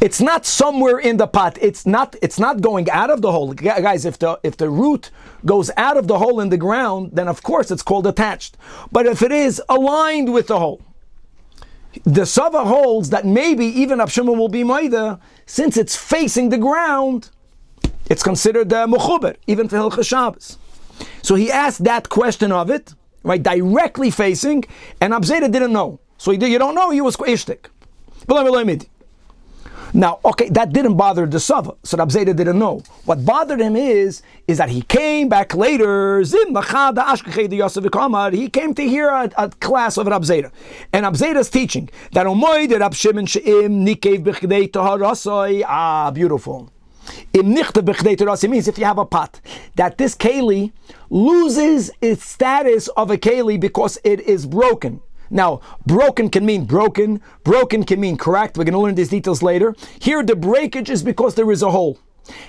It's not somewhere in the pot. It's not going out of the hole. Guys, if the root goes out of the hole in the ground, then of course it's called attached. But if it is aligned with the hole, the Sava holds that maybe even Rab Shimon will be Maida, since it's facing the ground, it's considered mechuber, even for Hilchas Shabbos. So he asked that question of it, right, directly facing, and Rab Zayda didn't know. So you don't know, he was ishtik. Now, okay, that didn't bother the Sava, so Rab Zayda didn't know. What bothered him is that he came back later, he came to hear a class of Rab Zayda. And Rab Zayda is teaching that beautiful. Means if you have a pot, that this keli loses its status of a keli because it is broken. Now, broken can mean broken can mean cracked. We're going to learn these details later. Here, the breakage is because there is a hole.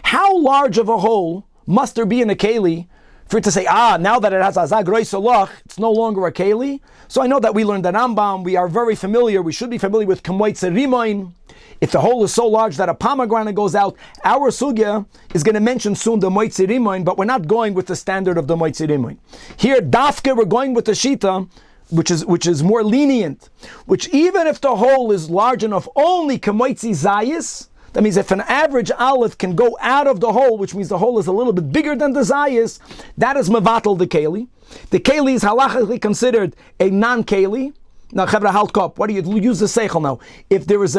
How large of a hole must there be in a keli for it to say, now that it has azag roi solach, it's no longer a keli? So I know that we learned the Rambam, we are very familiar, we should be familiar with kamoitze rimoin. If the hole is so large that a pomegranate goes out, our sugya is going to mention soon the moitze rimoin, but we're not going with the standard of the moitze rimoin. Here, dafke, we're going with the shita, which is more lenient, which even if the hole is large enough, only kamoitzi zayis, that means if an average aleph can go out of the hole, which means the hole is a little bit bigger than the zayis, that is mevatel the keli. The keli is halachically considered a non-keli. Now, chevra halkop, what do you use the seichel now? If there is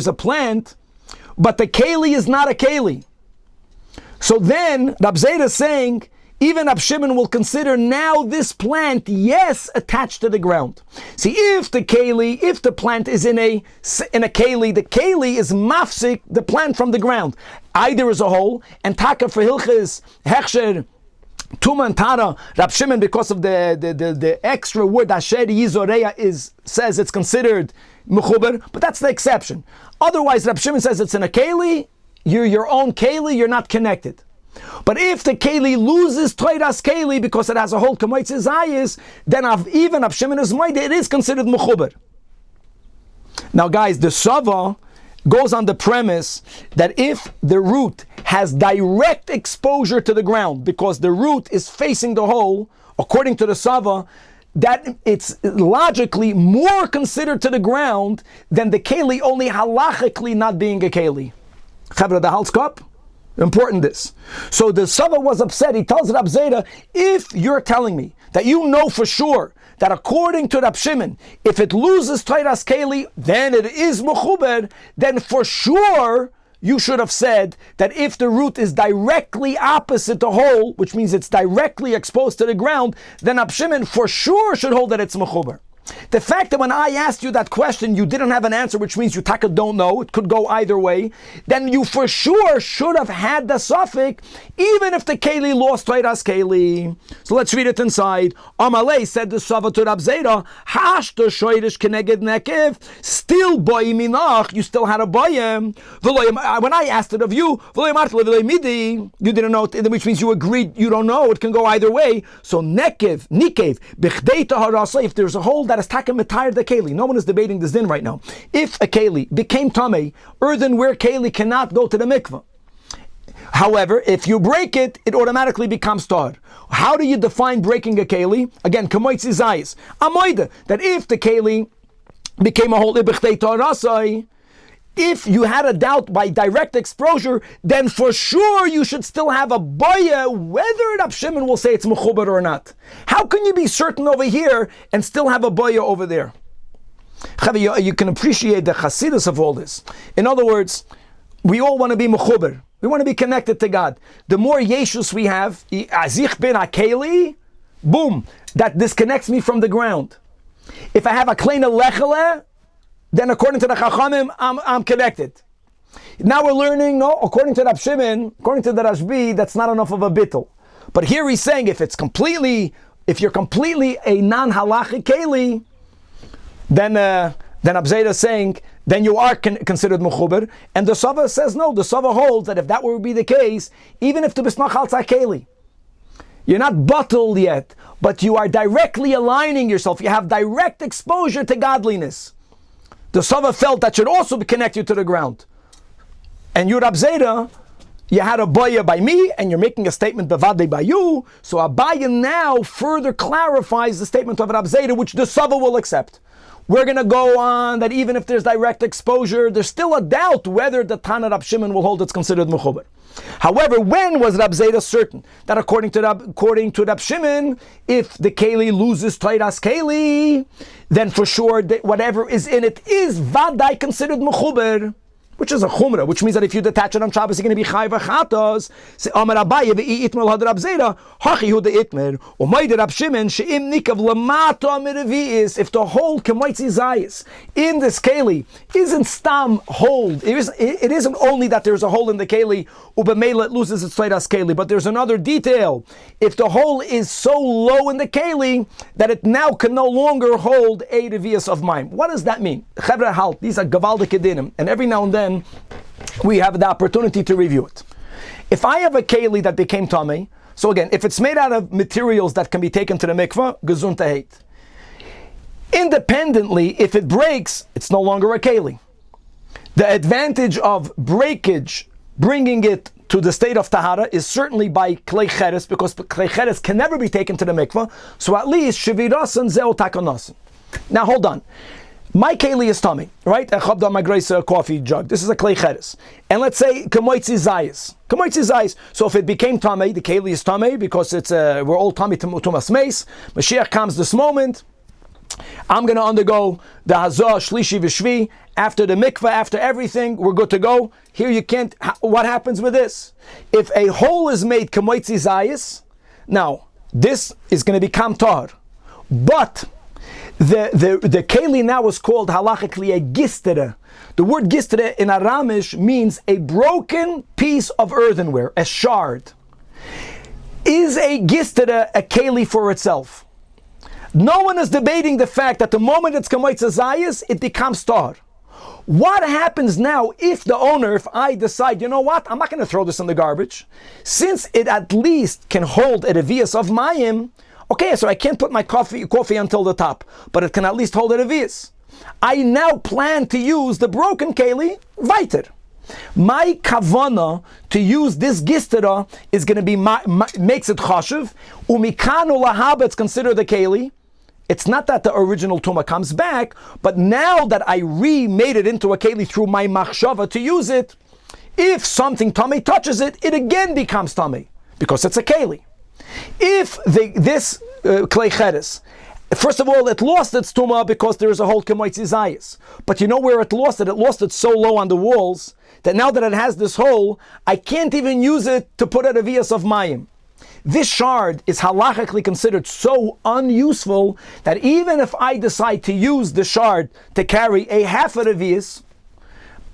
a plant, but the keli is not a keli, so then Rab Zayda is saying, even Rab Shimon will consider now this plant, yes, attached to the ground. See, if the plant is in a keli, the keli is mafsik the plant from the ground. Either is a hole, and taka for hilchis hechsher tuma and tara, Rab Shimon, because of the extra word asher yizoreya says it's considered mechuber, but that's the exception. Otherwise, Rab Shimon says it's in a keli, you're your own keli, you're not connected. But if the keli loses toiras keli because it has a whole kamoitz zayis, then even Rab Shimon is moide, it is considered mechuber. Now, guys, the Sava goes on the premise that if the root has direct exposure to the ground, because the root is facing the hole, according to the Sava, that it's logically more considered to the ground than the keli only halachically not being a keli. Chavra, the Hal's cup? Important this. So the Sava was upset. He tells Rabbi ZAJAC, if you're telling me that you know for sure that according to Rab Shimon, if it loses Teiras Keli, then it is mechuber, then for sure you should have said that if the root is directly opposite the hole, which means it's directly exposed to the ground, then Rab Shimon for sure should hold that it's mechuber. The fact that when I asked you that question, you didn't have an answer, which means you taka don't know, it could go either way, then you for sure should have had the suffix, even if the Keli lost Teiras Keli. So let's read it inside. Amalei said the Sava to Rab ZAJAC, Hashta shoyrish keneged nekev, still boy minach, you still had a boyim. When I asked it of you, you didn't know, which means you agreed, you don't know, it can go either way. So nikev, if there's a hole that is taken mitayr the keli. No one is debating this din right now. If a keli became tamei, earthenware keli cannot go to the mikveh. However, if you break it, it automatically becomes tar. How do you define breaking a keli? Again, kamoitzi zayis. Amoida, that if the keli became a hole ibchtei tarasai, if you had a doubt by direct exposure, then for sure you should still have a boya, whether Rab Shimon will say it's mechuber or not. How can you be certain over here and still have a boya over there? You can appreciate the chassidus of all this. In other words, we all want to be mechuber. We want to be connected to God. The more yeshus we have, azich ben akeli, boom, that disconnects me from the ground. If I have a kleina lechele, then according to the Chachamim, I'm connected. Now we're learning, no, according to Rab Shimon, according to the Rashbi, that's not enough of a bittul. But here he's saying if you're completely a non-halachic keli, then Rab ZAJAC is saying, then you are considered mechuber. And the Sava says no, the Sava holds that if that were to be the case, even if tu bismach haltzah keli, you're not bottled yet, but you are directly aligning yourself. You have direct exposure to godliness. The Sava felt that should also connect you to the ground. And you, Rab ZAJAC, you had a boya by me, and you're making a statement bevadei by you. So Abaya now further clarifies the statement of Rab ZAJAC, which the Sava will accept. We're going to go on that even if there's direct exposure, there's still a doubt whether the Tana Rab Shimon will hold it's considered mechuber. However, when was Rab ZAJAC certain that according to Rab Shimon, if the keli loses Teiras Keli, then for sure that whatever is in it is vadai considered mechuber, which is a chumrah, which means that if you detach it on Shabbos, you're going to be chayv chatos. Say Amar Abaye ve'i itmer l'had Rab ZAJAC hachi hu de itmer u'mayde Rab Shimon she'im nikav lamata miravi'is. If the whole kemoitzi zayis in this keli isn't stam hold, it isn't only that there's a hole in the keli u'b'meila it loses its teiras keli, but there's another detail. If the hole is so low in the keli that it now can no longer hold a revius of mime. What does that mean? Chevra halt. These are gavaldik edinim, and every now and then we have the opportunity to review it. If I have a keli that became tamei, so again, if it's made out of materials that can be taken to the mikveh, gezun taheit. Independently, if it breaks, it's no longer a keli. The advantage of breakage, bringing it to the state of tahara, is certainly by klei cheres, because klei cheres can never be taken to the mikveh, so at least shevirasan zeo takonasan. Now hold on. My keli is tummy, right? I chabda my grace coffee jug. This is a klei cheres. And let's say kamoitzi zayis. Kamoitzi zayis. So if it became tummy, the keli is tummy because it's we're all tummy to tumas meis. Mashiach comes this moment. I'm going to undergo the hazah shlishi v'shvi after the mikveh, after everything. We're good to go. Here you can't. What happens with this? If a hole is made kamoitzi zayis, now this is going to become tar, but the keli now is called halachically a gistere. The word gistere in Aramish means a broken piece of earthenware, a shard. Is a gistere a keli for itself? No one is debating the fact that the moment it's kamoitza zayis, it becomes tar. What happens now if the owner, if I decide, you know what, I'm not going to throw this in the garbage, since it at least can hold a revius of mayim. Okay, so I can't put my coffee until the top, but it can at least hold a revius. I now plan to use the broken keli weiter. My kavana to use this gistera is going to be makes it chashuv. Umikanu lahaba, it's considered a keli. It's not that the original tumah comes back, but now that I remade it into a keli through my machshava to use it, if something tummy touches it, it again becomes tummy, because it's a keli. If this klei cheres, first of all, it lost its tumah because there is a hole kemoitzi zayis. But you know where it lost it? It lost it so low on the walls that now that it has this hole, I can't even use it to put a revius of mayim. This shard is halachically considered so unuseful that even if I decide to use the shard to carry a half a revius,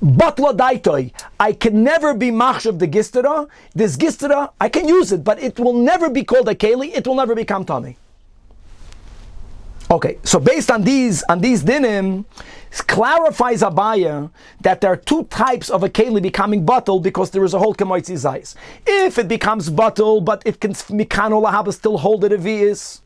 batla daitoi, I can never be machshav the gistera. This gistera, I can use it, but it will never be called a keli. It will never become tummy. Okay, so based on these dinim, clarifies Abaya that there are two types of a keli becoming batel because there is a whole kemoitzi zayis. If it becomes batel, but it can mikano lahaba still hold it a viis.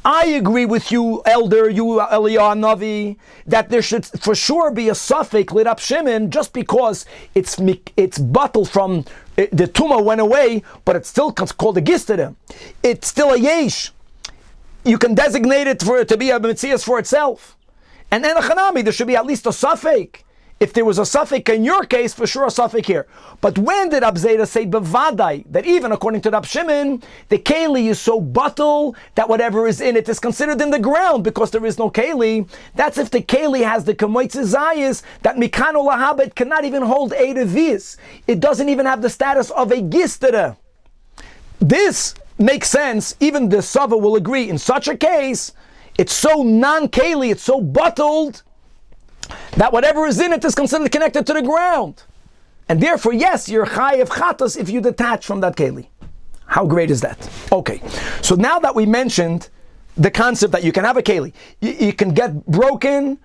I agree with you, elder, you Elyahu Navi, that there should for sure be a suffix lit up Shimon just because it's batel from the tumah went away, but it's still called a gistera. It's still a yesh. You can designate it to be a mitzias for itself. And then a chanami, there should be at least a suffix. If there was a suffix in your case, for sure a suffix here. But when did Rab ZAJAC say bevadai, that even according to Rab Shimon, the keli is so batel that whatever is in it is considered in the ground because there is no keli? That's if the keli has the kemoitzi zayis, that mikano lahaba, it cannot even hold a revius. It doesn't even have the status of a gistera. This makes sense. Even the Sava will agree. In such a case, it's so non-keli, it's so bottled, that whatever is in it is considered connected to the ground. And therefore, yes, you're chayev chatas if you detach from that keli. How great is that? Okay, so now that we mentioned the concept that you can have a keli, you can get broken,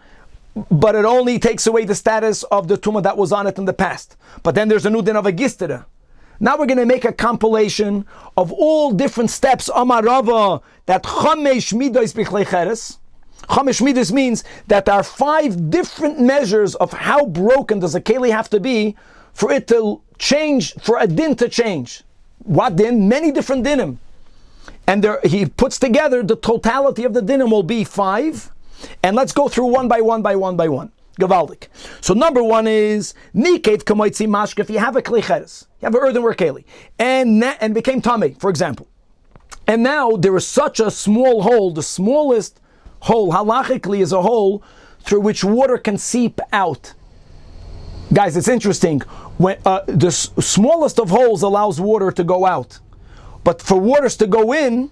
but it only takes away the status of the tumah that was on it in the past. But then there's a new din of a gistera. Now we're going to make a compilation of all different steps, Amar Rava, that chamesh midos bichlei cheres. Chamesh midos means that there are 5 different measures of how broken does a keli have to be for it to change, for a din to change. What din? Many different dinim. And he puts together the totality of the dinim will be 5. And let's go through one by one. Gavaldik. So number 1 is Nikev Kamoitzi Mashka. If you have a kli cheres, you have an earthenware keli, and became tamei, for example. And now there is such a small hole, the smallest hole, halachically is a hole through which water can seep out. Guys, it's interesting. When the smallest of holes allows water to go out. But for waters to go in,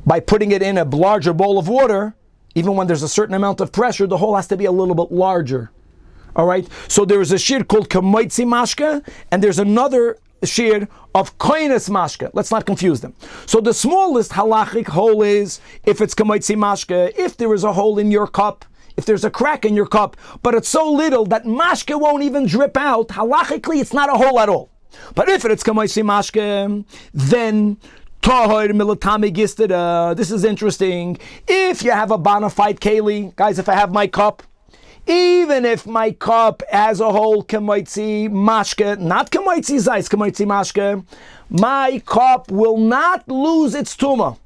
by putting it in a larger bowl of water, even when there's a certain amount of pressure, the hole has to be a little bit larger. All right? So there is a shiur called Kamoitzi Mashka, and there's another shiur of Koines Mashka. Let's not confuse them. So the smallest halachic hole is, if it's Kamoitzi Mashka, if there is a hole in your cup, if there's a crack in your cup, but it's so little that Mashka won't even drip out, halachically it's not a hole at all. But if it's Kamoitzi Mashka, then Tahor Milatami Gistera. This is interesting. If you have a bona fide keli, guys, if I have my cup, even if my cup has a hole Kamoitzi Mashka, not Kamoitzi Zayis, Kamoitzi Mashka, my cup will not lose its tumah.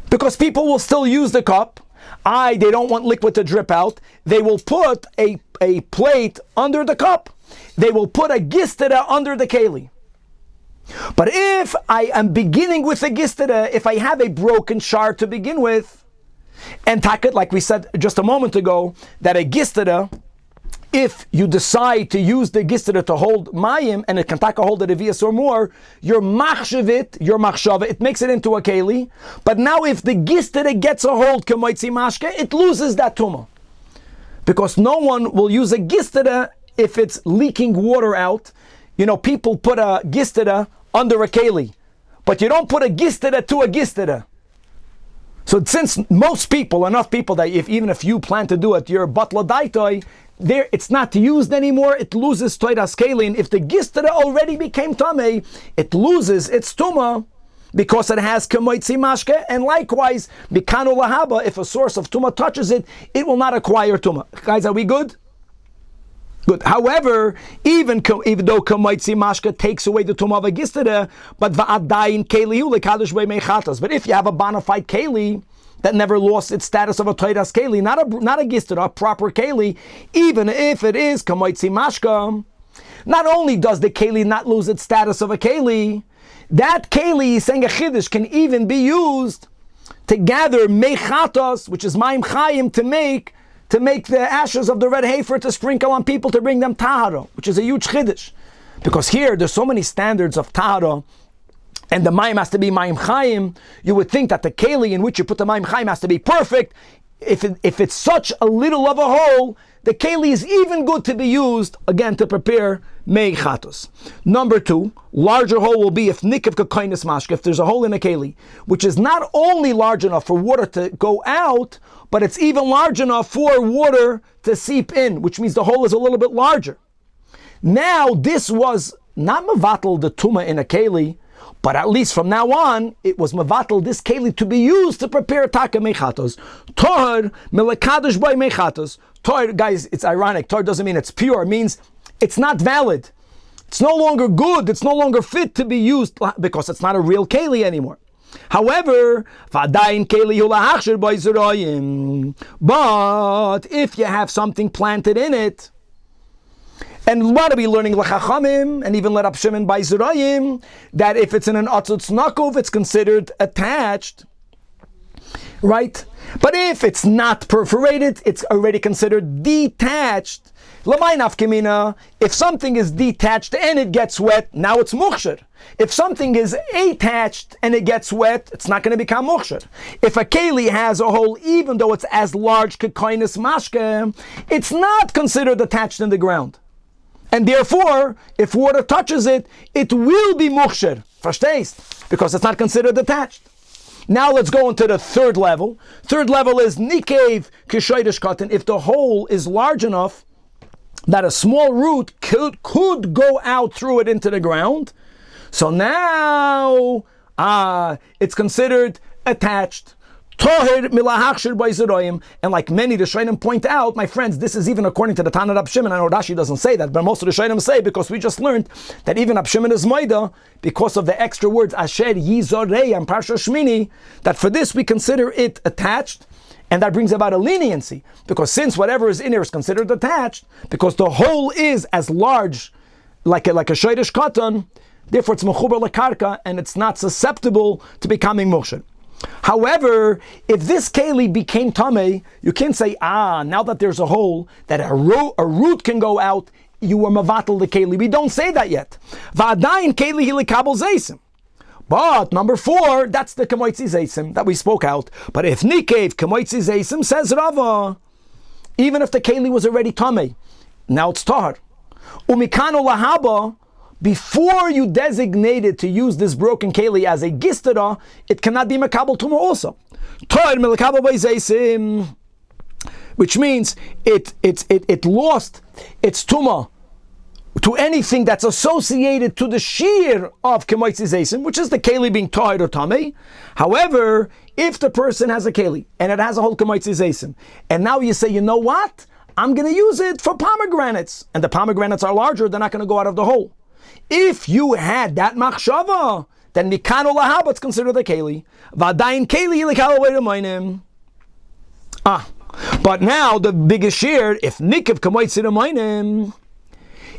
Because people will still use the cup. They don't want liquid to drip out. They will put a plate under the cup. They will put a gistera under the keli. But if I am beginning with a gistera, if I have a broken shard to begin with, and taket, like we said just a moment ago, that a gistera, if you decide to use the gistera to hold mayim, and it can take a hold of the vias or more, your machshava, it makes it into a keli. But now if the gistera gets a hold, kemoitzi mashke, it loses that tumah. Because no one will use a gistera if it's leaking water out. You know, people put a gistera under a keli, but you don't put a gistera to a gistera. So since most people, enough people that even if you plan to do it, you're batla daitoi, there it's not used anymore, it loses toiras kelin. If the gistera already became tamei, it loses its tumah because it has kemoitzi mashke, and likewise, mikano lahaba, if a source of tumah touches it, it will not acquire tumah. Guys, are we good? Good. However, even though Kamoitzi Mashka takes away the tumah of a gistera, but va'adayin keli hu lekadosh b'mei chatas. But if you have a bona fide keli, that never lost its status of a Toiras Keli, not a Gistera, a proper Keli, even if it is Kamoitzi Mashka. Not only does the Keli not lose its status of a Keli, that Keli, saying a Chiddush, can even be used to gather Mechatos, which is Maim Chayim, to make the ashes of the red heifer to sprinkle on people to bring them Tahara, which is a huge Chiddush. Because here, there's so many standards of Tahara, and the Maim has to be Maim Chayim. You would think that the Keli in which you put the Maim Chayim has to be perfect. If it's such a little of a hole, the Keli is even good to be used, again, to prepare Mei Chatos. Number 2, larger hole will be if Nikav Kakainis Mashka, if there's a hole in a Keli, which is not only large enough for water to go out, but it's even large enough for water to seep in, which means the hole is a little bit larger. Now, this was not Mavatal the Tuma in a Keli, but at least from now on, it was Mavatal this Keli to be used to prepare Taka Mechatos. Tor, Melekadosh by Mechatos. Tor, guys, it's ironic. Tor doesn't mean it's pure. It means it's not valid. It's no longer good. It's no longer fit to be used because it's not a real Keli anymore. However, but if you have something planted in it, and what are we learning L'Chachamim, and even let up Shimon by Zerayim, that if it's in an Atzutz Nakov, it's considered attached, right? But if it's not perforated, it's already considered detached. L'may nafkamina, if something is detached and it gets wet, now it's mukhshar. If something is attached and it gets wet, it's not going to become mukhshar. If a keli has a hole, even though it's as large k'koinis mashke, it's not considered attached in the ground. And therefore, if water touches it, it will be mukhshar. Verstehst? Because it's not considered attached. Now let's go into the third level. Third level is nikev kishoydish katan. If the hole is large enough that a small root could go out through it into the ground, so now it's considered attached. Toher milahachshir by zeroyim, and like many the Shainim point out, my friends, this is even according to the Tanach Rab Shimon. I know Rashi doesn't say that, but most of the Shainim say, because we just learned that even Rab Shimon is Maida, because of the extra words Asher Yizorei and Parsha Shmini, that for this we consider it attached, and that brings about a leniency, because since whatever is in here is considered attached, because the hole is as large like a shoydish katan, therefore it's mechubar lekarka, and it's not susceptible to becoming mukhshar. However, if this keli became tamei, you can't say, now that there's a hole, that a root can go out, you were mavatal the keli. We don't say that yet. Va'adayin keli hilikabel zeisim. But number 4, that's the kamoitzi zeisim that we spoke out. But if nikev kamoitzi zeisim, says Rava, even if the keli was already tamei, now it's tahar. Umikano lahaba, before you designated to use this broken keli as a gistera, it cannot be makabel tuma also. Which means it lost its tuma to anything that's associated to the shiur of kemoitzi zeisim, which is the keli being tahir or tamei. However, if the person has a keli and it has a whole kemoitzi zeisim, and now you say, you know what? I'm going to use it for pomegranates, and the pomegranates are larger, they're not going to go out of the hole. If you had that machshava, then mikano lahaba, it's considered a keli. Vadayin keli likalaweiremainim. But now the biggest shiur, if nikav kamoitziremainim,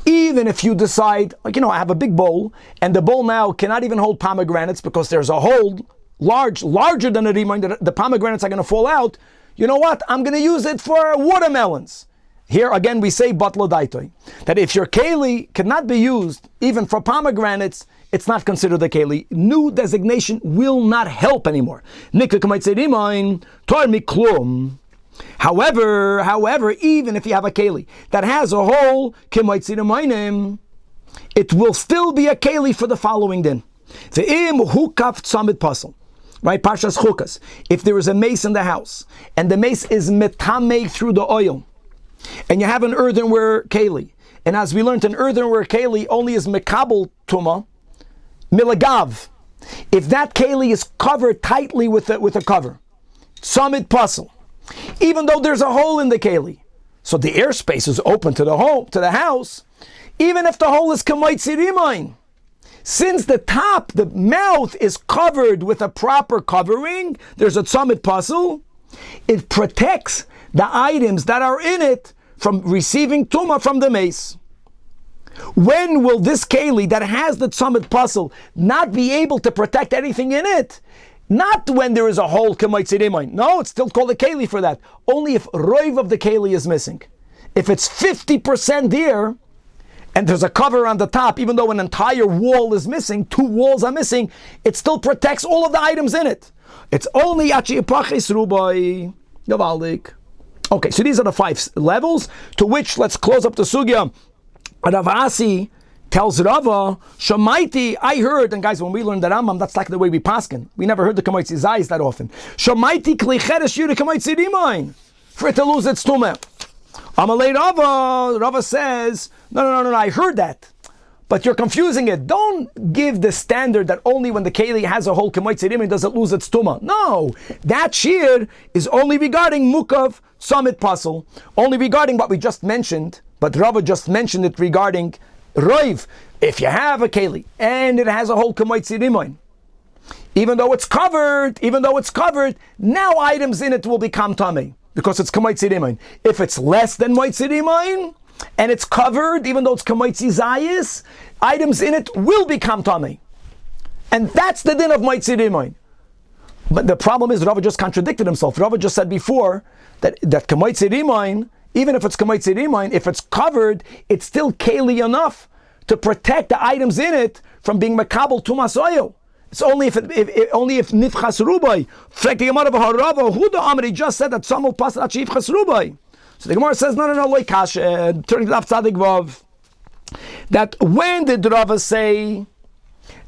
even if you decide, I have a big bowl, and the bowl now cannot even hold pomegranates because there's a hole larger than a reminder, the pomegranates are going to fall out. You know what? I'm going to use it for watermelons. Here again we say batlo daitoi, that if your keli cannot be used even for pomegranates, it's not considered a keli. New designation will not help anymore. However, even if you have a keli that has a hole, it will still be a keli for the following din. Right, Parshas Chukas. If there is a mace in the house, and the mace is metame through the oil, and you have an earthenware keli, and as we learned, an earthenware keli only is mekabel tuma, milagav. If that keli is covered tightly with a cover, samid puzzle, even though there's a hole in the keli, so the airspace is open to the house, even if the hole is kamoitzi rimain, Since the top, the mouth is covered with a proper covering, there's a tzamid puzzle, it protects the items that are in it from receiving tumah from the mace. When will this keli that has the tzamid puzzle not be able to protect anything in it? Not when there is a hole k'moitzi rimayin. No, it's still called a keli for that. Only if roiv of the keli is missing. If it's 50% there, and there's a cover on the top, even though an entire wall is missing, 2 walls are missing, it still protects all of the items in it. It's only achi ipachis rubai. Gavaldik. Okay, so these are the 5 levels, to which, let's close up the sugya. Rav Asi tells Rava, Shamaiti, I heard, and guys, when we learned the Rambam, that's like the way we paskin. We never heard the Kamoitzi Zayis that often. Shamaiti kli cheresh yuri Kamoitzi rimayin, for it to lose its tumah. Amalei Rava says, no, I heard that. But you're confusing it. Don't give the standard that only when the keli has a whole Kamoitzi rimayin does it lose its tumah. No, that shiur is only regarding mukav, summit puzzle, only regarding what we just mentioned, but Rava just mentioned it regarding roiv. If you have a keli and it has a whole Kamoitzi rimayin, even though it's covered, now items in it will become tamei, because it's Kamoitzi rimayin. If it's less than Moitzi rimayin, and it's covered, even though it's Kamoitzi Zayis, items in it will become tamei. And that's the din of Moitzi rimayin. But the problem is, Rava just contradicted himself. Rava just said before that Kamoitzi rimayin, even if it's Kamoitzi rimayin, if it's covered, it's still keli enough to protect the items in it from being makabel tumas oil. It's only if nifchas rubai. Who the Amri just said that samul pas achi nifchas rubai. So the Gemara says, no, loy kash, turning to Daf Tzadik Vav, that when did Rava say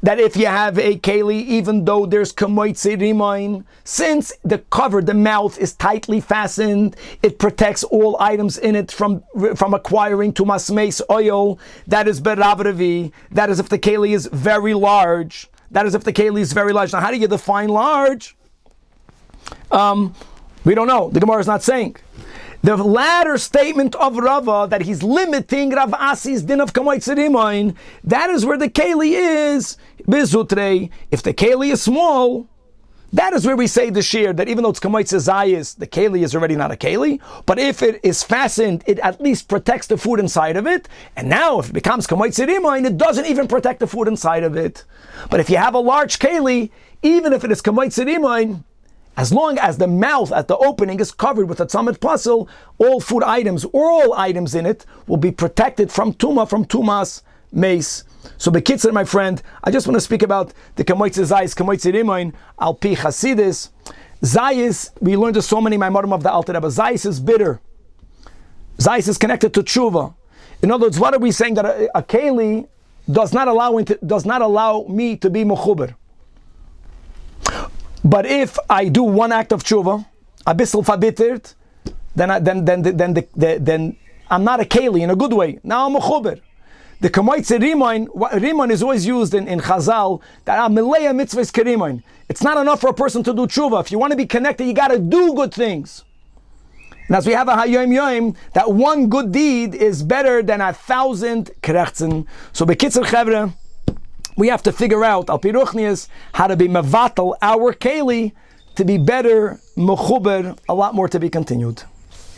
that if you have a keli, even though there's kamoitzi rimayin, since the cover, the mouth is tightly fastened, it protects all items in it from acquiring tumas meis oil, that is beravravi, that is if the keli is very large. Now, how do you define large? We don't know. The Gemara is not saying. The latter statement of Rava, that he's limiting Rav Asi's din of kamoitzi rimayin, that is where the keli is bizutrei. If the keli is small, that is where we say the shiur, that even though it's kamoitzi zayis, the keli is already not a keli, but if it is fastened, it at least protects the food inside of it, and now if it becomes kamoitzi rimayin, it doesn't even protect the food inside of it. But if you have a large keli, even if it is kamoitzi rimayin, as long as the mouth at the opening is covered with a tzamid puzzle, all food items, or all items in it, will be protected from tumas meis. So bekitzer, my friend, I just want to speak about the kamoitzi zayis, kamoitzi rimayin, al pi chasidis. Zayis, we learned so many maimarim of the Alter Rebbe. Zayis is bitter. Zayis is connected to tshuva. In other words, what are we saying? That a keli does not allow me to be mechuber. But if I do one act of tshuva, a bissel verbittert, then I'm not a keli in a good way. Now I'm a chuber. The kamoitzi rimayin is always used in Chazal, that a meleya mitzvah is kerimayin. It's not enough for a person to do tshuva. If you want to be connected, you got to do good things. And as we have a hayom yom, that one good deed is better than 1,000 krechten. So bekitzer chevre, we have to figure out, al piruchnias, how to be mevatel our keli to be better, mechuber, a lot more to be continued.